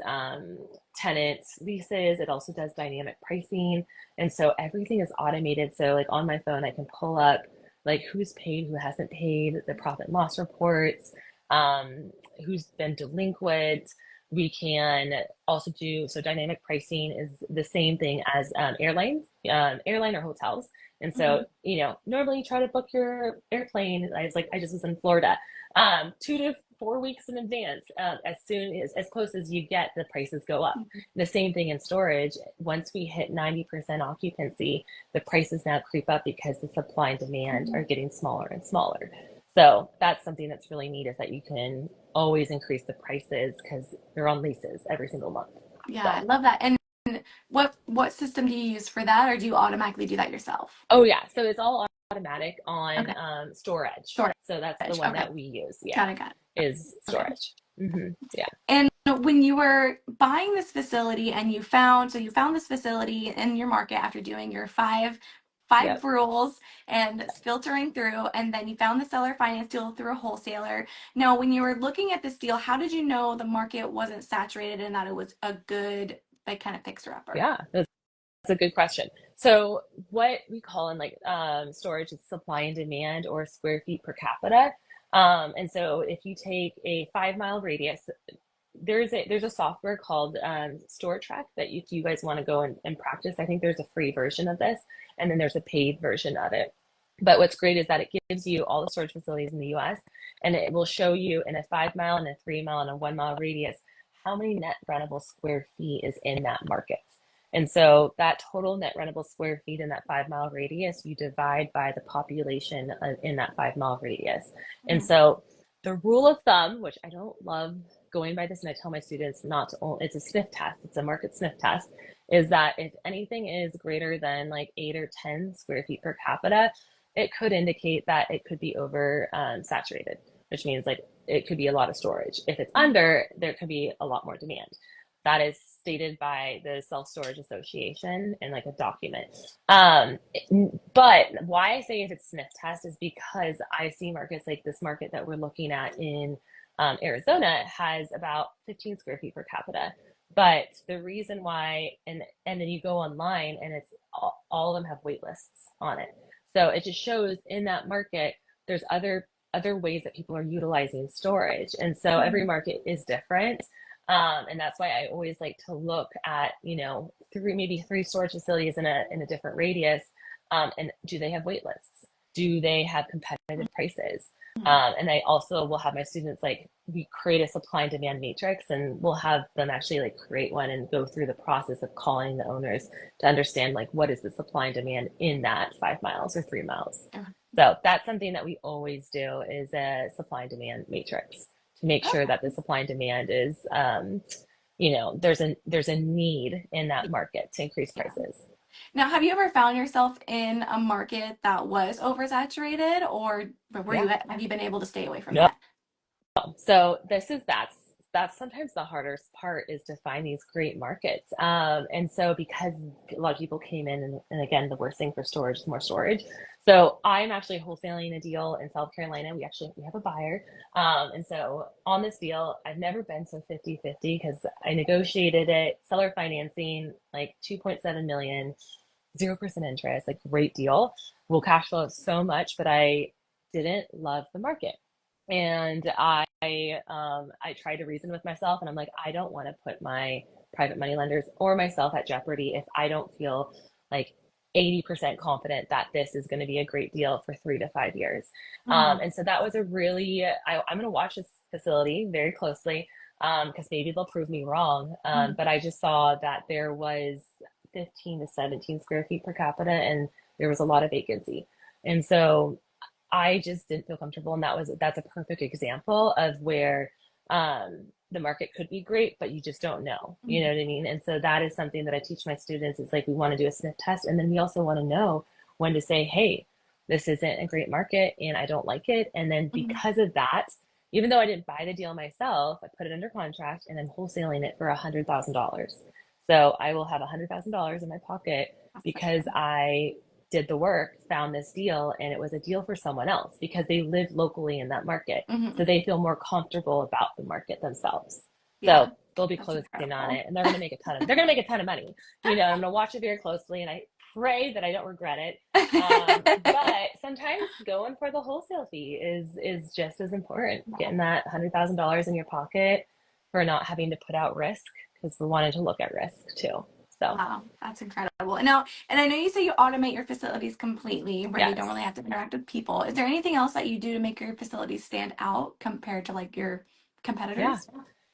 tenants leases. It also does dynamic pricing, and so everything is automated. So like on my phone, I can pull up like who's paid, who hasn't paid, the profit and loss reports, who's been delinquent, We can also do, so dynamic pricing is the same thing as airline or hotels. And so, Mhm. normally you try to book your airplane. I just was in Florida, 2 to 4 weeks in advance. As close as you get, the prices go up. Mhm. The same thing in storage. Once we hit 90% occupancy, the prices now creep up because the supply and demand Mhm. are getting smaller and smaller. So that's something that's really neat, is that you can always increase the prices because they're on leases every single month. Yeah, I So, love that. And what system do you use for that, or do you automatically do that yourself? oh yeah, so it's all automatic on Okay. storage. Storage. So that's the one Okay. that we use. Yeah, Got it. is Okay. storage. Yeah. And when you were buying this facility and you found this facility in your market after doing your five Yep. rules and filtering through, and then you found the seller finance deal through a wholesaler. Now, when you were looking at this deal, how did you know the market wasn't saturated and that it was a good, like, kind of fixer upper? Yeah. That's a good question. So what we call in storage is supply and demand, or square feet per capita. And so if you take a 5 mile radius, there's a software called Store Track that if you guys want to go and practice, I think there's a free version of this, and then there's a paid version of it. But what's great is that it gives you all the storage facilities in the US, and it will show you in a 5 mile and a 3 mile and a 1 mile radius how many net rentable square feet is in that market. And so that total net rentable square feet in that 5 mile radius, you divide by the population in that 5 mile radius. And Mhm. so the rule of thumb, which I don't love going by this, and I tell my students not to, it's a sniff test, it's a market sniff test, is that if anything is greater than like 8 or 10 square feet per capita, it could indicate that it could be over saturated, which means like it could be a lot of storage. If it's under, there could be a lot more demand. That is stated by the Self Storage Association in like a document. Um, but why I say if it's sniff test is because I see markets like this market that we're looking at in Arizona has about 15 square feet per capita. But the reason why, and then you go online and it's all of them have wait lists on it. So it just shows in that market there's other ways that people are utilizing storage, and so every Mhm. market is different. And that's why I always like to look at, maybe three storage facilities in a different radius. And do they have wait lists? Do they have competitive prices? Mhm. And I also will have my students, like, we create a supply and demand matrix, and we'll have them actually like create one and go through the process of calling the owners to understand like what is the supply and demand in that 5 miles or 3 miles. Okay. So that's something that we always do, is a supply and demand matrix to make sure that the supply and demand is, there's a need in that market to increase Yeah. prices. Now, have you ever found yourself in a market that was oversaturated, or Yeah. have you been able to stay away from No. that? So that's sometimes the hardest part, is to find these great markets. And so because a lot of people came in, and again, the worst thing for storage is more storage. So I'm actually wholesaling a deal in South Carolina. We have a buyer. And so on this deal, I've never been so 50-50, because I negotiated it, seller financing, like 2.7 million, 0% interest, like great deal. Will cash flow so much, but I didn't love the market. And I tried to reason with myself, and I'm like, I don't want to put my private money lenders or myself at jeopardy if I don't feel like 80% confident that this is going to be a great deal for 3 to 5 years. Mhm. And so that was I'm going to watch this facility very closely, because maybe they'll prove me wrong. Mhm. But I just saw that there was 15 to 17 square feet per capita, and there was a lot of vacancy. And so I just didn't feel comfortable, and that's a perfect example of where the market could be great, but you just don't know. You know Mhm. what I mean? And so that is something that I teach my students. Is like, we want to do a sniff test, and then we also want to know when to say, "Hey, this isn't a great market, and I don't like it." And then Mhm. because of that, even though I didn't buy the deal myself, I put it under contract, and I'm wholesaling it for $100,000. So I will have $100,000 in my pocket That's so because good. I did the work, found this deal, and it was a deal for someone else because they live locally in that market. So Mhm. they feel more comfortable about the market themselves. Yeah, So they'll be that's closing on incredible. it, and they're going to make a ton of money. I'm going to watch it very closely, and I pray that I don't regret it. But sometimes going for the wholesale fee is just as important. Getting that $100,000 in your pocket, for not having to put out risk because we wanted to look at risk too. So, Wow, that's incredible. Now, and I know you say you automate your facilities completely where you don't really yes. have to interact with people. Is there anything else that you do to make your facilities stand out compared to like your Yeah. competitors?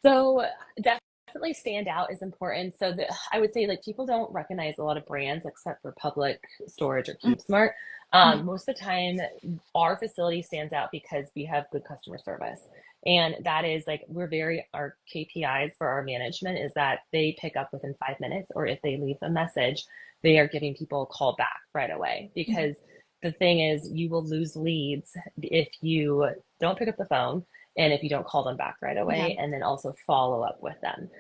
So definitely stand out is important. So I would say like people don't recognize a lot of brands except for Public Storage or Keep Smart. Mm-hmm. Most of the time, our facility stands out because we have good customer service. And that is like our KPIs for our management is that they pick up within 5 minutes, or if they leave a message, they are giving people a call back right away. Because the thing is, you will lose leads if you don't pick up the phone and if you don't call them back right Yeah. away, and then also follow up with them.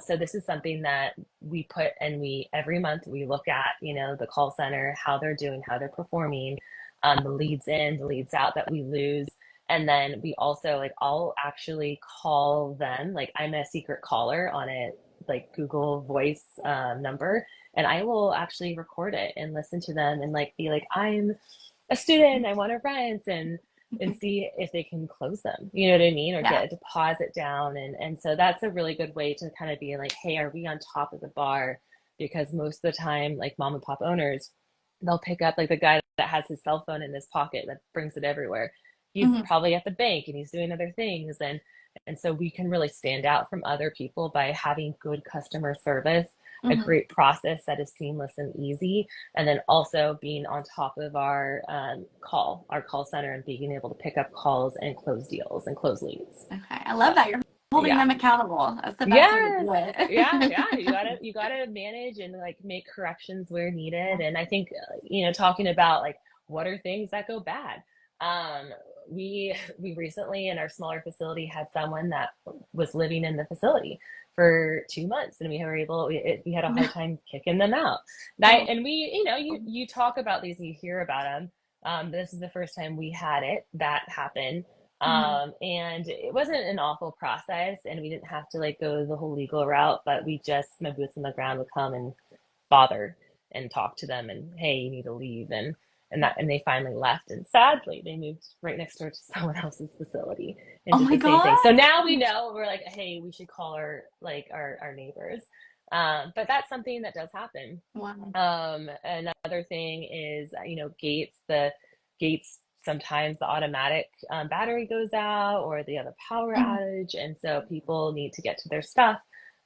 So this is something that we put, and we every month we look at, the call center, how they're doing, how they're performing, the leads in, the leads out that we lose. And then we also like I'll actually call them, like I'm a secret caller on a like Google Voice number, and I will actually record it and listen to them and like be like, I'm a student, I want to rent, and see if they can close them. You know what I mean? Or Yeah. get a deposit down. And so that's a really good way to kind of be like, hey, are we on top of the bar? Because most of the time, like mom and pop owners, they'll pick up like the guy that has his cell phone in his pocket that brings it everywhere. He's Hmm. probably at the bank and he's doing other things. And so we can really stand out from other people by having good customer service, a Hmm. great process that is seamless and easy, and then also being on top of our call center, and being able to pick up calls and close deals and close leads. Okay. I So love that you're holding yeah. them accountable. That's the best way to Yes. do Yeah, yeah. it. You gotta manage and like make corrections where needed. And I think talking about like what are things that go bad. Um, we recently in our smaller facility had someone that was living in the facility for 2 months, and we had a hard time kicking them out. Oh. And you talk about these and you hear about them. This is the first time we had that happen. Mhm. And it wasn't an awful process, and we didn't have to like go the whole legal route, but my boots on the ground would come and bother and talk to them and, hey, you need to leave. And they finally left. And sadly, they moved right next door to someone else's facility and Oh did my the same thing. So now we gosh. know we're like, hey, we should call our neighbors. But that's something that does happen. Wow. Another thing is, gates, sometimes the automatic battery goes out or they have a power Mhm. outage. And so people need to get to their stuff.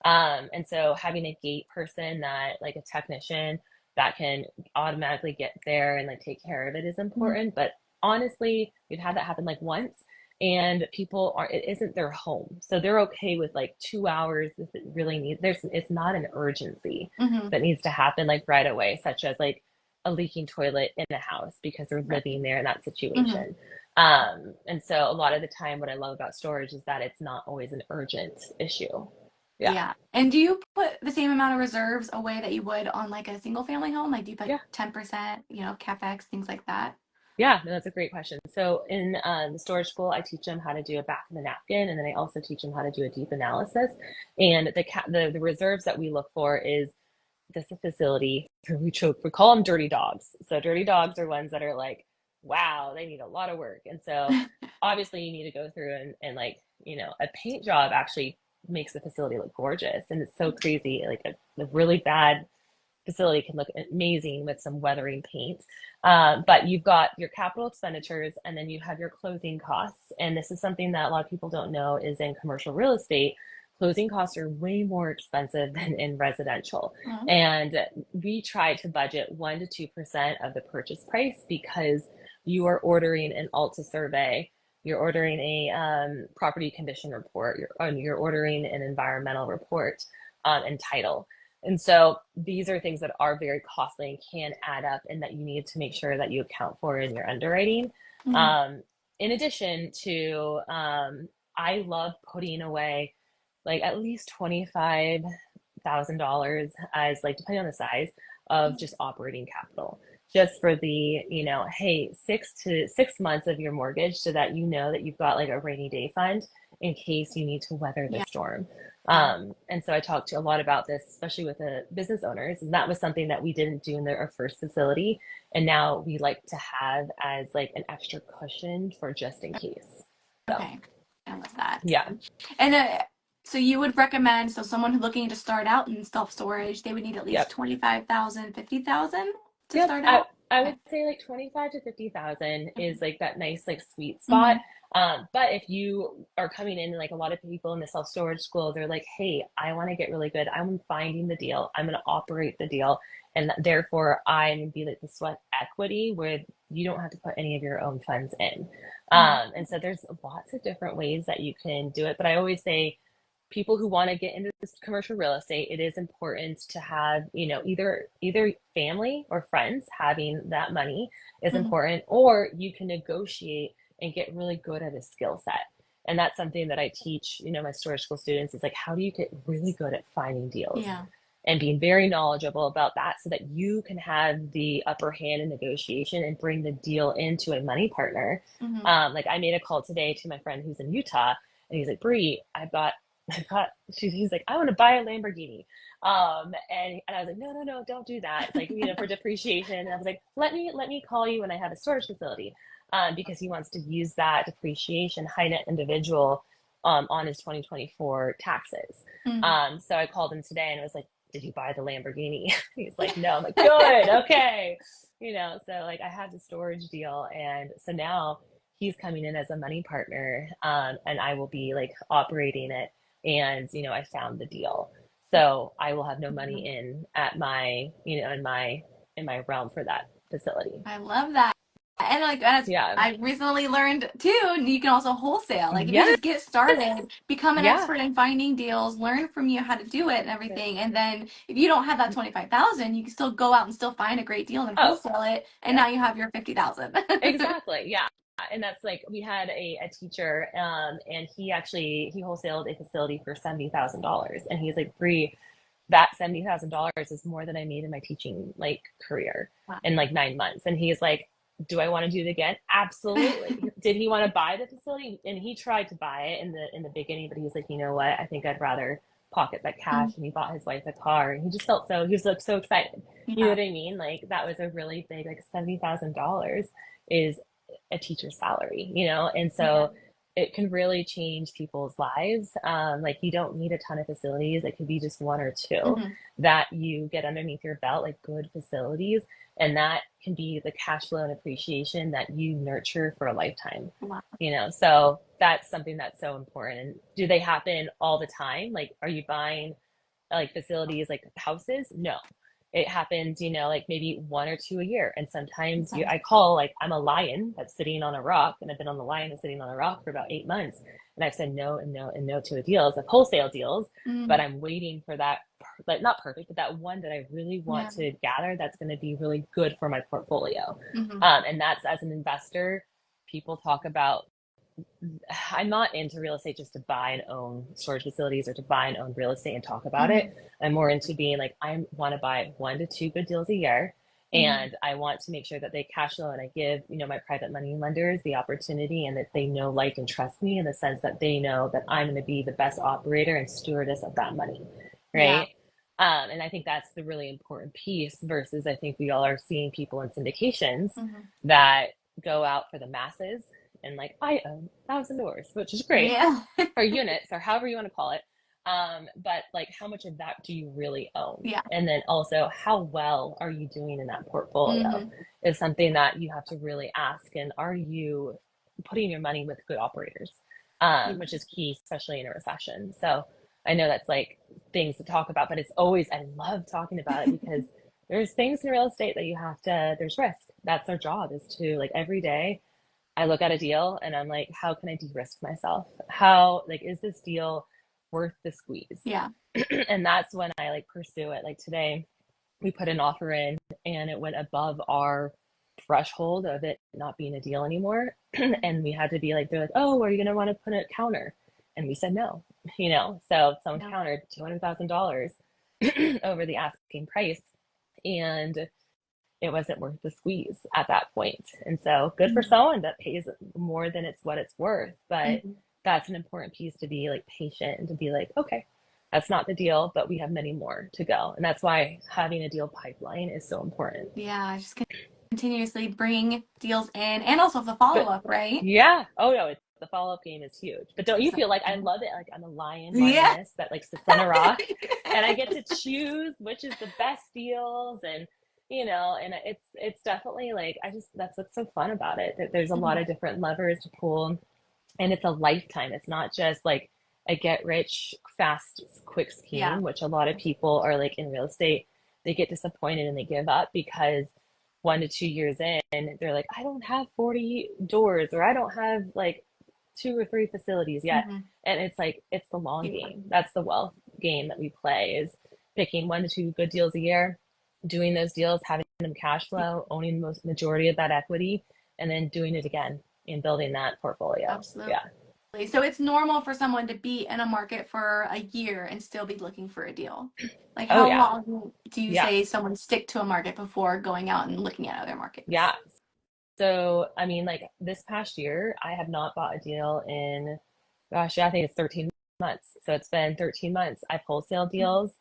And so having a gate person like a technician that can automatically get there and like take care of it is Mhm. important. But honestly, we've had that happen like once, and it isn't their home. So they're okay with like 2 hours if it really it's not an urgency Mhm. that needs to happen like right away, such as like a leaking toilet in a house because they're Right. living there in that Mhm. situation. And so a lot of the time, what I love about storage is that it's not always an urgent issue. Yeah. Yeah. And do you put the same amount of reserves away that you would on like a single family home? Like do you put Yeah. 10%, CapEx, things like that? Yeah, no, that's a great question. So in the storage school, I teach them how to do a back of the napkin, and then I also teach them how to do a deep analysis. And the reserves that we look for is this facility. We call them dirty dogs. So dirty dogs are ones that are like, wow, they need a lot of work. And so obviously you need to go through and like, a paint job actually makes the facility look gorgeous. And it's so crazy. Like a really bad facility can look amazing with some weathering paint. But you've got your capital expenditures, and then you have your closing costs. And this is something that a lot of people don't know is in commercial real estate, closing costs are way more expensive than in residential. Mhm. And we try to budget 1% to 2% of the purchase price because you are ordering an Alta survey. You're ordering a property condition report. You're ordering an environmental report and title. And so these are things that are very costly and can add up, and that you need to make sure that you account for in your underwriting. Mhm. Um, in addition to, I love putting away like at least $25,000 as like, depending on the size of just operating capital, just for hey, 6 months of your mortgage, so that that you've got like a rainy day fund in case you need to weather the Yeah. storm. And so I talked to a lot about this, especially with the business owners, and that was something that we didn't do in our first facility, and now we like to have as like an extra cushion for just in case. So Okay. I love that. yeah. And So you would recommend, so someone who's looking to start out in self-storage, they would need at least Yep. 25,000, 50,000 to Yep. start I out? I Okay. would say like 25 to 50,000 Okay. is like that nice like sweet spot. Mm-hmm. But if you are coming in, like a lot of people in the self-storage school, they're like, hey, I want to get really good. I'm finding the deal. I'm going to operate the deal. And therefore I'm going to be like the sweat equity where you don't have to put any of your own funds in. Mm-hmm. And so there's lots of different ways that you can do it. But I always say people who want to get into this commercial real estate, it is important to have, either family or friends having that money is Mm-hmm. important, or you can negotiate and get really good at a skill set. And that's something that I teach, my storage school students is like, how do you get really good at finding deals Yeah. and being very knowledgeable about that so that you can have the upper hand in negotiation and bring the deal into a money partner. Mm-hmm. Like I made a call today to my friend who's in Utah, and he's like, Bree, I got, he's like, I want to buy a Lamborghini. And I was like, no, no, no, don't do that. Like, for depreciation. And I was like, let me call you when I have a storage facility. Because he wants to use that depreciation high net individual, on his 2024 taxes. Mm-hmm. So I called him today and I was like, did you buy the Lamborghini? He's like, no. I'm like, good. Okay. So like I had the storage deal. And so now he's coming in as a money partner, and I will be like operating it. And I found the deal, so I will have no money in at my in my realm for that facility. I love that. And like as Yeah. I recently learned too, you can also wholesale. Like if you Yes. just get started, become an Yeah. expert in finding deals, learn from you how to do it and everything. And then if you don't have that 25,000, you can still go out and still find a great deal and Oh, wholesale it. And yeah. now you have your 50,000. Exactly. Yeah. And that's like we had a teacher, and he wholesaled a facility for $70,000, and he's like, Bree, that $70,000 is more than I made in my teaching like career Wow. in like 9 months. And he's like, do I want to do it again? Absolutely. Did he want to buy the facility? And he tried to buy it in the beginning, but he's like, you know what? I think I'd rather pocket that cash. And he bought his wife a car, and he just felt he was like so excited. You know Yeah. what I mean? Like that was a really big, like $70,000 is a teacher's salary, and Yeah. so it can really change people's lives. Like you don't need a ton of facilities. It could be just one or two Hmm. that you get underneath your belt, like good facilities. And that can be the cash flow and appreciation that you nurture for a lifetime, Wow. So that's something that's so important. And do they happen all the time? Like, are you buying like facilities like houses? No, it happens, like maybe one or two a year. And sometimes Okay. I call, like, I'm a lion that's sitting on a rock, and I've been on the lion that's sitting on a rock for about 8 months. And I've said no and no and no to deals, of wholesale deals, but Mm. I'm waiting for that, like not perfect, but that one that I really want Yeah. to gather that's going to be really good for my portfolio. Hmm. And that's, as an investor, people talk about, I'm not into real estate just to buy and own storage facilities or to buy and own real estate and talk about Hmm. it. I'm more into being like, I want to buy 1 to 2 good deals a year. Hmm. And I want to make sure that they cash flow, and I give, my private money lenders the opportunity, and that they know, like, and trust me in the sense that they know that I'm going to be the best operator and stewardess of that money. Yeah. Right. And I think that's the really important piece versus I think we all are seeing people in syndications Hmm. that go out for the masses and like, I own 1,000 doors, which is great, Yeah. or units, or however you want to call it. But like, how much of that do you really own? Yeah. And then also, how well are you doing in that portfolio Hmm. is something that you have to really ask. And are you putting your money with good operators? Which is key, especially in a recession. So I know that's like things to talk about, but it's always, I love talking about it because there's things in real estate that there's risk. That's our job, is to, like, every day I look at a deal and I'm like, how can I de-risk myself? How, like, is this deal worth the squeeze? Yeah. And that's when I like pursue it. Like today, we put an offer in and it went above our threshold of it not being a deal anymore. And we had to be like, they're like, oh, are you going to want to put a counter? And we said no, so someone Yeah. countered $200,000 over the asking price. And it wasn't worth the squeeze at that point. And so good for Mhm. someone that pays more than what it's worth. But Mhm. that's an important piece, to be like patient and to be like, okay, that's not the deal, but we have many more to go. And that's why having a deal pipeline is so important. Yeah, just continuously bring deals in and also the follow But up, right? yeah, oh no, the follow-up game is huge. But don't you feel like I Exactly. love it? Like I'm a Yeah. lioness that like sits on a rock and I get to choose which is the best deals and and it's definitely like that's what's so fun about it. That there's a lot Mhm. of different levers to pull and it's a lifetime. It's not just like a get rich fast quick Yeah. scheme, which a lot of people are like in real estate, they get disappointed and they give up because 1 to 2 years in, they're like, I don't have 40 doors or I don't have like 2 or 3 facilities yet. Mhm. And it's like it's the long Yeah. game. That's the wealth game that we play is picking 1 to 2 good deals a year, doing those deals, having them cash flow, owning the most majority of that equity, and then doing it again and building that portfolio. Absolutely. Yeah. So it's normal for someone to be in a market for a year and still be looking for a deal. Like Oh how yeah. long do you Yeah. say someone stick to a market before going out and looking at other Yeah. markets? So, I mean, like this past year, I have not bought a deal in, gosh, yeah, I think it's 13 months. So it's been 13 months. I've wholesale deals.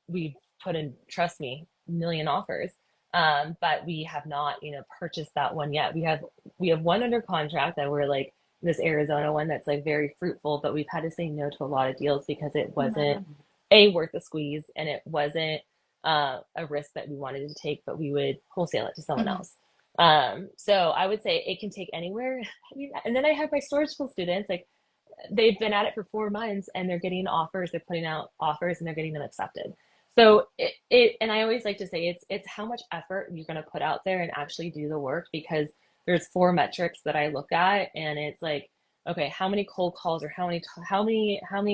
We've put in, trust me, million offers. But we have not, purchased that one yet. We have one under contract that we're like this Arizona one that's like very fruitful, but we've had to say no to a lot of deals because it wasn't Mhm. a worth the squeeze and it wasn't a risk that we wanted to take, but we would wholesale it to someone Mhm. else. So I would say it can take anywhere. And then I have my storage school students, like they've been at it for 4 months and they're getting offers, they're putting out offers and they're getting them accepted. So and I always like to say it's how much effort you're going to put out there and actually do the work because there's 4 metrics that I look at and it's like, okay, how many cold calls or how many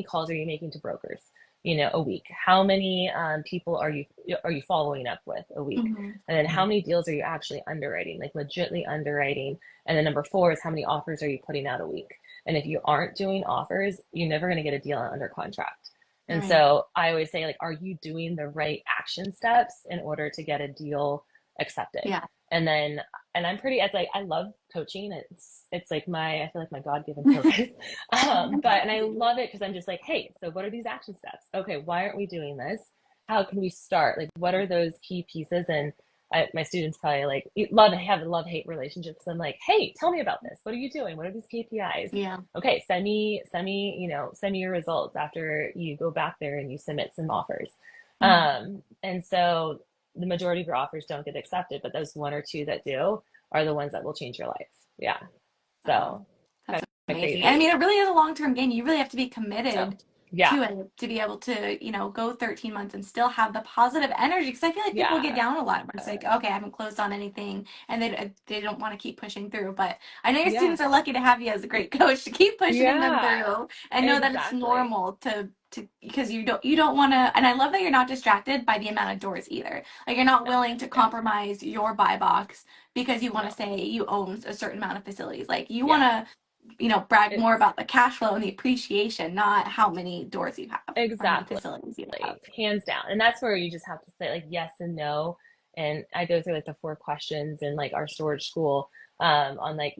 calls are you making to brokers, a week? How many people are you following up with a week? Mhm. And then how many deals are you actually underwriting, like legitly underwriting? And then number 4 is how many offers are you putting out a week? And if you aren't doing offers, you're never going to get a deal under contract. And Right. so I always say, like, are you doing the right action steps in order to get a deal accepted? Yeah. And then, and it's like, I love coaching. It's like I feel like my God-given purpose. And I love it because I'm just like, hey, so what are these action steps? Okay, why aren't we doing this? How can we start? Like, what are those key pieces? And my students probably like have a love-hate relationship. So I'm like, hey, tell me about this. What are you doing? What are these KPIs? Yeah. Okay, send me your results after you go back there and you submit some offers. Mhm. And so the majority of your offers don't get accepted, but those 1 or 2 that do are the ones that will change your life. Yeah. Oh, So that's kind of amazing. And I crazy. mean, it really is a long-term game. You really have to be So committed yeah, to it to be able to, go 13 months and still have the positive energy. Because I feel like people get yeah, down a lot when it's like, okay, I haven't closed on anything, and they don't want to keep pushing through. But I know your yeah, students are lucky to have you as a great coach to keep pushing them yeah, through and know that it's exactly. normal to because you don't want to. And I love that you're not distracted by the amount of doors either. Like you're not No, willing to yeah, compromise your buy box because you want to no, say you own a certain amount of facilities. Like you want yeah. to brag more It's about the cash flow and the appreciation, not how many doors you have or how many exactly. facilities you have. Hands down. And that's where you just have to say like yes and no. And I go through like the 4 questions in like our storage school on like,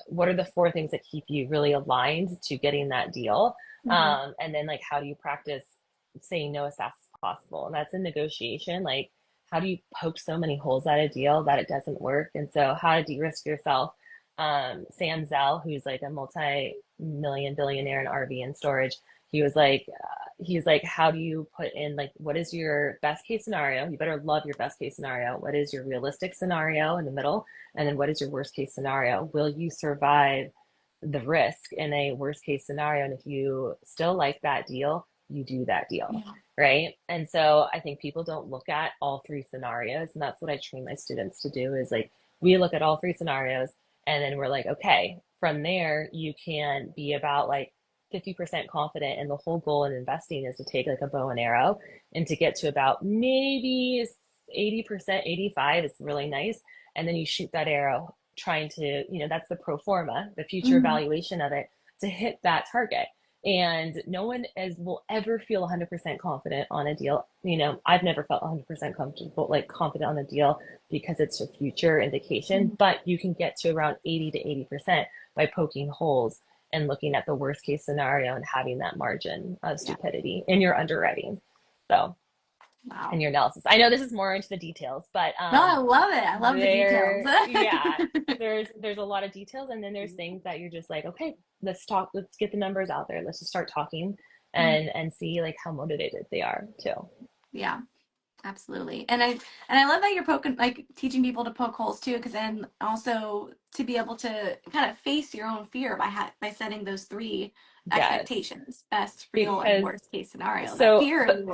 what are the 4 things that keep you really aligned to getting that deal? Hmm. And then like how do you practice saying no as fast as possible? And that's in negotiation. Like how do you poke so many holes at a deal that it doesn't work? And so how to de-risk yourself. Sam Zell, who's like a multi-million billionaire in RV and storage, he was like, how do you put in like what is your best case scenario? You better love your best case scenario. What is your realistic scenario in the middle? And then what is your worst case scenario? Will you survive the risk in a worst case scenario? And if you still like that deal, you do that deal. Yeah. Right. And so I think people don't look at all 3 scenarios. And that's what I train my students to do is like we look at all 3 scenarios and then we're like, okay, from there you can be about like 50% confident and the whole goal in investing is to take like a bow and arrow and to get to about maybe 80%, 85 is really nice. And then you shoot that arrow trying to, that's the pro forma, the future Hmm. evaluation of it to hit that target. And no one will ever feel 100% confident on a deal. I've never felt 100% comfortable, like confident on a deal because it's a future indication, Hmm. but you can get to around 80 to 80% by poking holes and looking at the worst case scenario and having that margin of Yeah. stupidity in your underwriting. So Wow. and your analysis. I know this is more into the details, but No, I love it. I love the details. yeah, there's a lot of details, and then there's things that you're just like, okay, let's talk, let's get the numbers out there, let's just start talking and see like how motivated they are too. Yeah. Absolutely. And I love that you're poking like teaching people to poke holes too, because then also to be able to kind of face your own fear by setting those three Yes, expectations, best, real, and because worst case scenario. That so fear is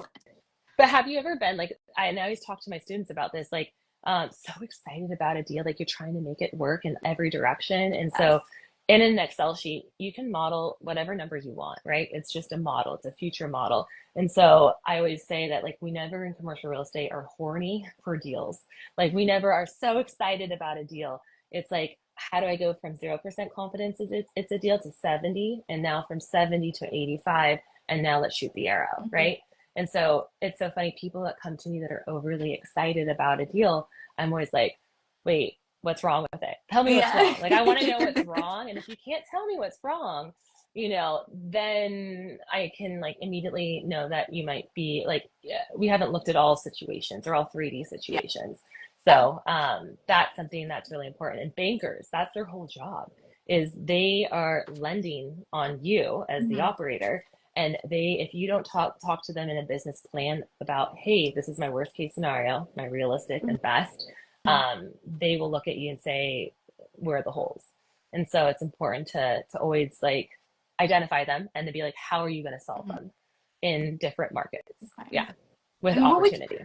but have you ever been like, I always talk to my students about this, like, so excited about a deal, like you're trying to make it work in every direction. And so yes. in an Excel sheet, you can model whatever numbers you want, right? It's just a model, it's a future model. And so I always say that like we never in commercial real estate are horny for deals. Like we never are so excited about a deal. It's like, how do I go from 0% confidence is it's a deal to 70, and now from 70 to 85, and now let's shoot the arrow, Hmm. right? And so it's so funny, people that come to me that are overly excited about a deal, I'm always like, wait, what's wrong with it? Tell me what's Yeah. wrong. Like, I want to know what's wrong. And if you can't tell me what's wrong, then I can like immediately know that you might be like, yeah, we haven't looked at all situations or all 3D Yeah. situations. Yeah. So that's something that's really important. And bankers, that's their whole job, is they are lending on you as the Hmm. operator, and they, if you don't talk to them in a business plan about, hey, this is my worst case scenario, my realistic and best, they will look at you and say, where are the holes? And so it's important to always like identify them and to be like, how are you going to solve Hmm. them in different markets? Okay. Yeah, with And what would opportunity.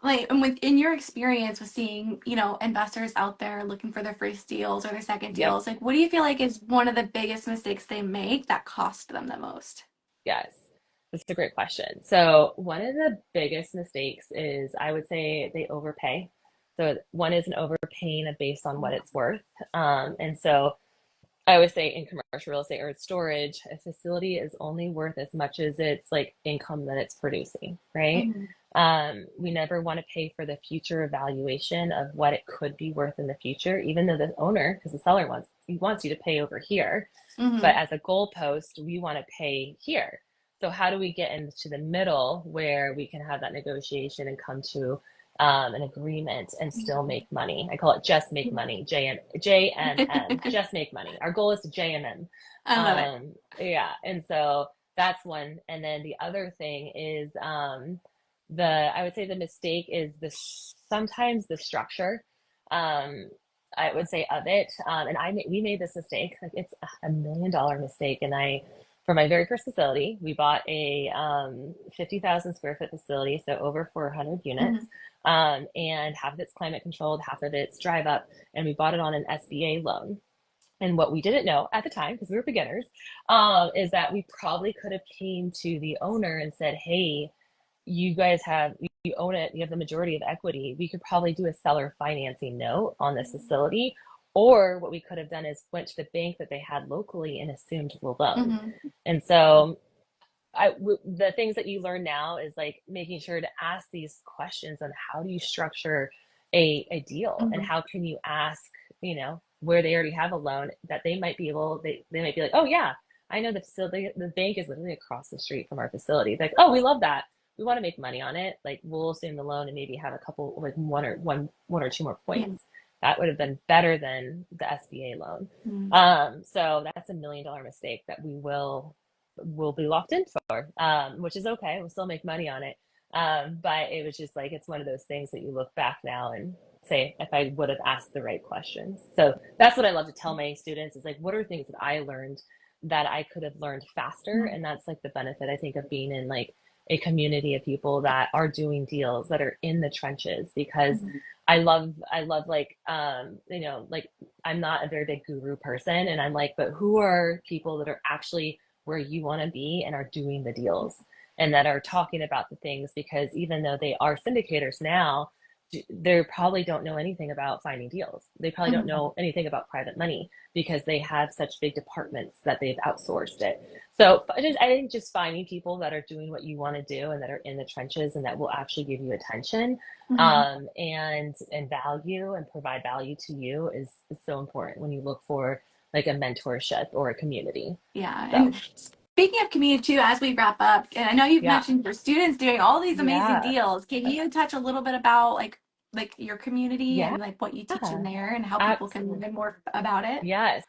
like and with in your experience with seeing, investors out there looking for their first deals or their second Yep. deals, like what do you feel like is one of the biggest mistakes they make that cost them the most? Yes. That's a great question. So one of the biggest mistakes is I would say they overpay. So one is an overpaying based on what it's worth. And so I always say in commercial real estate or storage, a facility is only worth as much as its like income that it's producing, right? Mm-hmm. We never want to pay for the future evaluation of what it could be worth in the future, even though the owner, because the seller wants you to pay over here. But Mm-hmm. as a goalpost, we want to pay here. So how do we get into the middle where we can have that negotiation and come to an agreement and still make money? I call it just make money, JMM, just make money. Our goal is to JMM. I love it. Yeah, and so that's one. And then the other thing is I would say the mistake is sometimes the structure. Um, I would say of it. And we made this mistake. Like it's $1 million mistake. And for my very first facility, we bought a 50,000 square foot facility, so over 400 units. Mm-hmm. And half of it's climate controlled, half of it's drive up, and we bought it on an SBA loan. And what we didn't know at the time, because we were beginners, is that we probably could have came to the owner and said, "Hey, you own it, you have the majority of equity. We could probably do a seller financing note on this facility." Or what we could have done is went to the bank that they had locally and assumed the loan. Mm-hmm. And so the things that you learn now is like making sure to ask these questions on how do you structure a deal, and Mm-hmm. how can you ask, where they already have a loan that they might be like, oh yeah, I know the facility, the bank is literally across the street from our facility. Like, oh, we love that. We want to make money on it. Like we'll assume the loan and maybe have a couple, like one or two more Yeah. points. That would have been better than the SBA loan. Mm-hmm. So that's $1 million mistake that will be locked in for, which is okay. We'll still make money on it. But it was just like, it's one of those things that you look back now and say, if I would have asked the right questions. So that's what I love to tell my students is like, what are things that I learned that I could have learned faster? And that's like the benefit, I think, of being in like a community of people that are doing deals, that are in the trenches, because Mm-hmm. I love like, like I'm not a very big guru person, and I'm like, but who are people that are actually where you want to be and are doing the deals and that are talking about the things? Because even though they are syndicators now, they probably don't know anything about finding deals. They probably don't Mm-hmm. know anything about private money because they have such big departments that they've outsourced it. So I think just finding people that are doing what you want to do and that are in the trenches and that will actually give you attention, Mm-hmm. and value and provide value to you is so important when you look for like a mentorship or a community. Yeah, and So. Speaking of community too, as we wrap up, and I know you've Yeah. mentioned your students doing all these amazing Yeah. deals. Can you touch a little bit about like your community Yeah. and like what you teach in there and how people can Absolutely. learn more about it? Yes.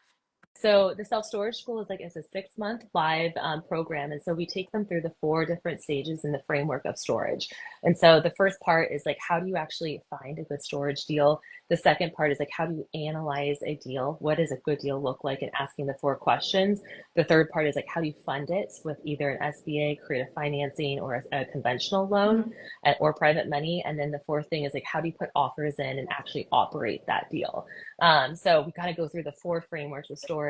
So the self-storage school is like it's a 6 month live program, and so we take them through the four different stages in the framework of storage. And so the first part is like how do you actually find a good storage deal? The second part is like how do you analyze a deal? What does a good deal look like? And asking the four questions. The third part is like how do you fund it with either an SBA, creative financing, or a conventional loan Mhm. or private money. And then the fourth thing is like how do you put offers in and actually operate that deal? So we kind of go through the four frameworks of storage.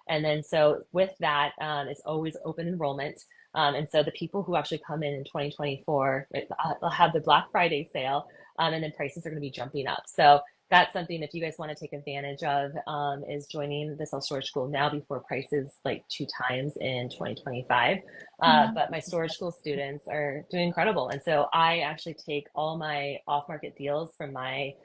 And then so with that, it's always open enrollment. And so the people who actually come in 2024, they'll have the Black Friday sale, and then prices are going to be jumping up. So that's something if you guys want to take advantage of is joining the self storage school now before prices like 2 times in 2025. Yeah. But my storage school students are doing incredible. And so I actually take all my off market deals from my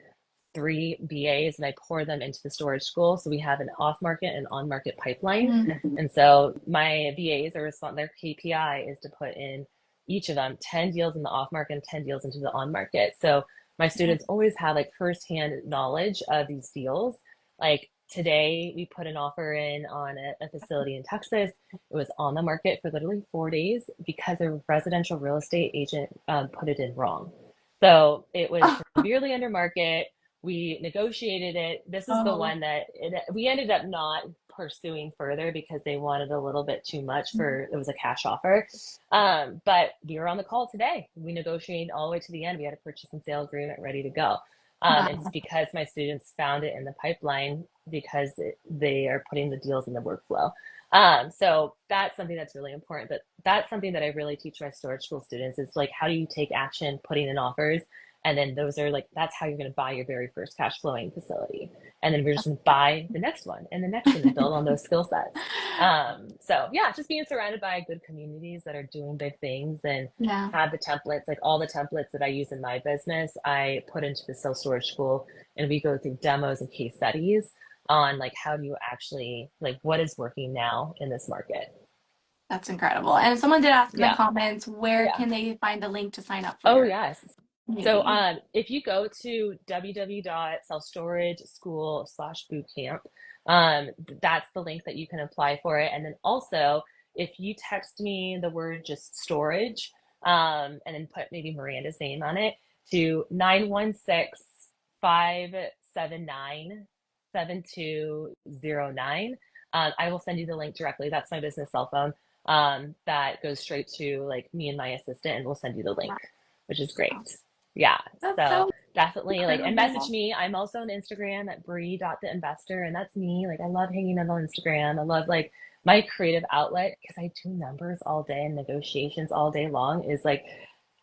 three BAs and I pour them into the storage school. So we have an off market and on market pipeline. Mhm. And so my VAs are responsible, their KPI is to put in each of them 10 deals in the off market and 10 deals into the on market. So my students always have like firsthand knowledge of these deals. Like today, we put an offer in on a facility in Texas. It was on the market for literally 4 days because a residential real estate agent put it in wrong. So it was severely under market. We negotiated it. This is the Oh. one that we ended up not pursuing further because they wanted a little bit too much for it was a cash offer. But we were on the call today. We negotiated all the way to the end. We had a purchase and sale agreement ready to go. It's Wow. because my students found it in the pipeline because they are putting the deals in the workflow. So that's something that's really important. But that's something that I really teach my storage school students is like, how do you take action, putting in offers? And then those are like, that's how you're going to buy your very first cash flowing facility. And then we're just going to buy the next one and the next one and build on those skill sets. So yeah, just being surrounded by good communities that are doing big things and Yeah. have the templates, like all the templates that I use in my business, I put into the self storage school and we go through demos and case studies on like how do you actually like what is working now in this market. That's incredible. And someone did ask in the Yeah. comments, where can they find the link to sign up for Oh, your yes. So community? if you go to www.selfstorageschool/bootcamp, that's the link that you can apply for it. And then also, if you text me the word just storage, and then put maybe Miranda's name on it to 916-579-7209, I will send you the link directly. That's my business cell phone. That goes straight to like me and my assistant, and we'll send you the link, Wow. which is great. Yeah, That's so so definitely like and message incredible. me. I'm also on Instagram at Bree.theinvestor, and that's me. Like I love hanging out on Instagram. I love like my creative outlet because I do numbers all day and negotiations all day long is like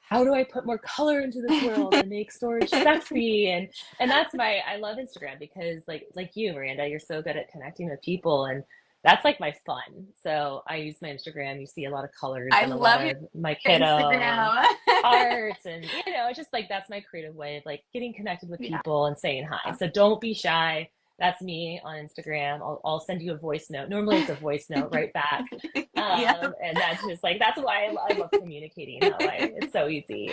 how do I put more color into this world and make storage sexy and that's my I love Instagram because like you Miranda you're so good at connecting with people and that's like my fun. So I use my Instagram. You see a lot of colors I and a lot love your of my kiddo and Instagram. arts and it's just like that's my creative way of like getting connected with Yeah. people and saying hi. So don't be shy. That's me on Instagram. I'll send you a voice note. Normally it's a voice note right back. Yep. And that's just like that's why I love communicating that way. It's so easy.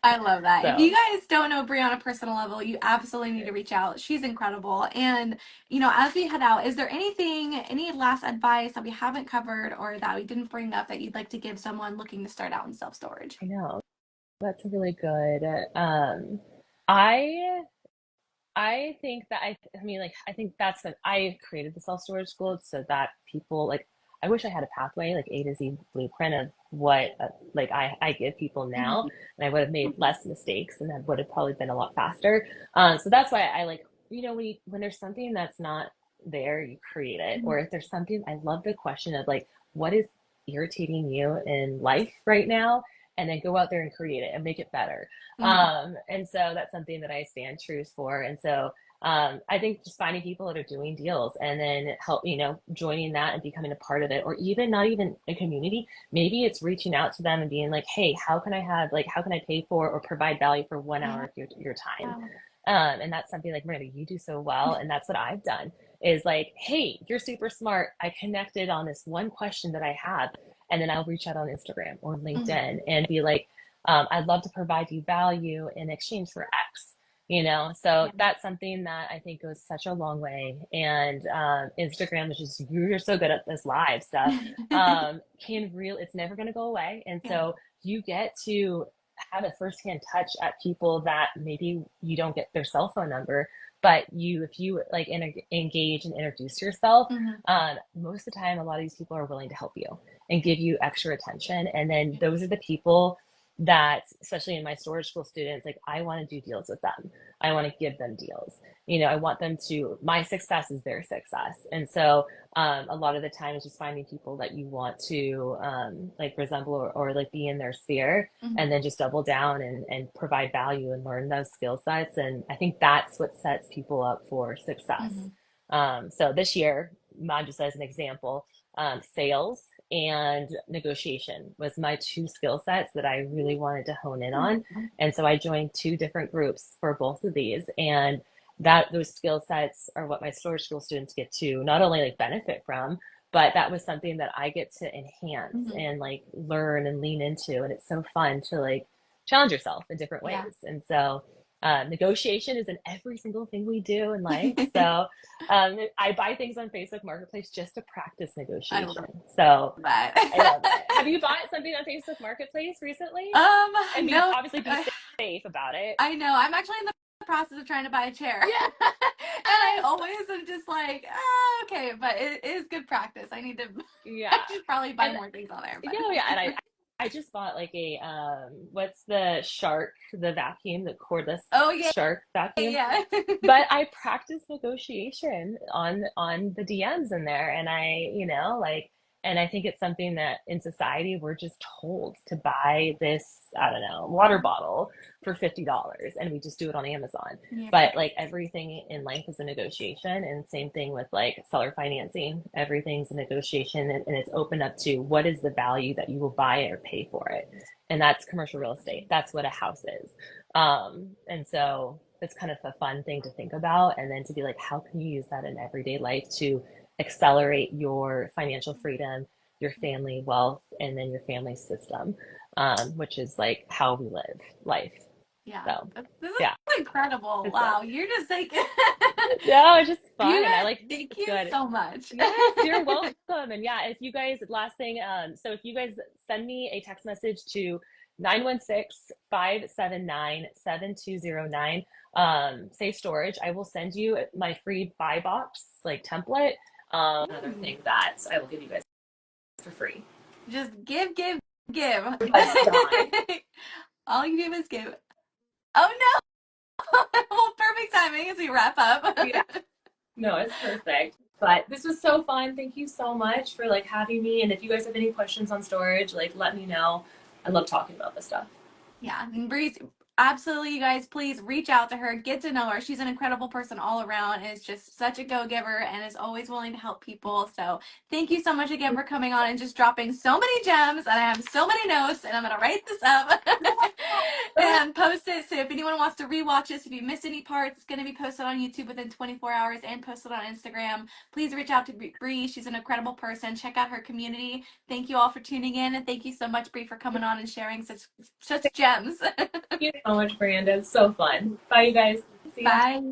I love that. If you So guys don't know Bree on a personal level, you absolutely need to reach out. She's incredible. And, as we head out, is there any last advice that we haven't covered or that we didn't bring up that you'd like to give someone looking to start out in self-storage? I know that's really good. I I think that I mean like I think that's what I created the self-storage school so that people like I wish I had a pathway like A to Z blueprint of what like I give people now Mhm. and I would have made less mistakes and that would have probably been a lot faster. So that's why I like when there's something that's not there you create it or if there's something I love the question of like what is irritating you in life right now and then go out there and create it and make it better. Mhm. And so that's something that I stand true for. And so I think just finding people that are doing deals and then joining that and becoming a part of it, or even not even a community. Maybe it's reaching out to them and being like, hey, how can I pay for or provide value for 1 hour Yeah. of your time? And that's something like Miranda, you do so well. And that's what I've done is like, hey, you're super smart. I connected on this one question that I have. And then I'll reach out on Instagram or Mhm. LinkedIn and be like, I'd love to provide you value in exchange for X, you know? So Yeah. that's something that I think goes such a long way. And Instagram is just, you're so good at this live stuff, it's never going to go away. And Yeah. so you get to have a firsthand touch at people that maybe you don't get their cell phone number, but if you like engage and introduce yourself, Mhm. most of the time, a lot of these people are willing to help you and give you extra attention. And then those are the people that, especially in my storage school students, like I want to do deals with them. I want to give them deals. You know, I want them to, my success is their success. And so a lot of the time it's just finding people that you want to like resemble or like be in their sphere, Mhm. and then just double down and provide value and learn those skill sets. And I think that's what sets people up for success. Mhm. So this year, just as an example, sales and negotiation was my two skill sets that I really wanted to hone in on. Mhm. And so I joined two different groups for both of these. And that those skill sets are what my storage school students get to not only like benefit from, but that was something that I get to enhance Mhm. and like learn and lean into. And it's so fun to like challenge yourself in different Yeah. ways. And so negotiation is in every single thing we do in life. So I buy things on Facebook Marketplace just to practice I negotiation. love So I love that. it. Have you bought something on Facebook Marketplace recently? Um, And be no, obviously be safe about it. I know. I'm actually in the process of trying to buy a chair. And I Yes. always am just like, ah, okay, but it is good practice. I need to, I Yeah. should probably buy And more things on there, yeah, yeah, and but I just bought like a what's the shark, the vacuum, the cordless oh yeah, shark vacuum. yeah. But I practice negotiation on the DMs in there, and like, and I think it's something that in society we're just told to buy this, I don't know, water bottle for $50, and we just do it on Amazon. Yeah. But like everything in life is a negotiation, and same thing with like seller financing. Everything's a negotiation, and it's open up to what is the value that you will buy it or pay for it, and that's commercial real estate. That's what a house is. And so it's kind of a fun thing to think about, and then to be like, how can you use that in everyday life to accelerate your financial freedom, your family wealth, and then your family system, which is like how we live life. Yeah. So This yeah, is incredible. it's fun. Wow. You're just like, No, it's just you fun. I guys, like thank it's you good. so much. Yes, you're welcome. And yeah, if you guys, last thing, so if you guys send me a text message to 916-579-7209, say storage, I will send you my free buy box like template. Another thing that I will give you guys for free. Just give. Just dime. All you do is give. Oh no! Well, perfect timing as we wrap up. Yeah, no, it's perfect. But this was so fun. Thank you so much for like having me. And if you guys have any questions on storage, like let me know. I love talking about this stuff. Yeah, and Bree's absolutely, you guys, please reach out to her, get to know her. She's an incredible person all around, and is just such a go-giver and is always willing to help people. So thank you so much again for coming on and just dropping so many gems. And I have so many notes, and I'm gonna write this up and post it. So if anyone wants to rewatch this, if you missed any parts, it's gonna be posted on YouTube within 24 hours and posted on Instagram. Please reach out to Bree. She's an incredible person. Check out her community. Thank you all for tuning in, and thank you so much, Bree, for coming on and sharing such gems. Thank you so much, Miranda. It's so fun. Bye, you guys. See ya. Bye.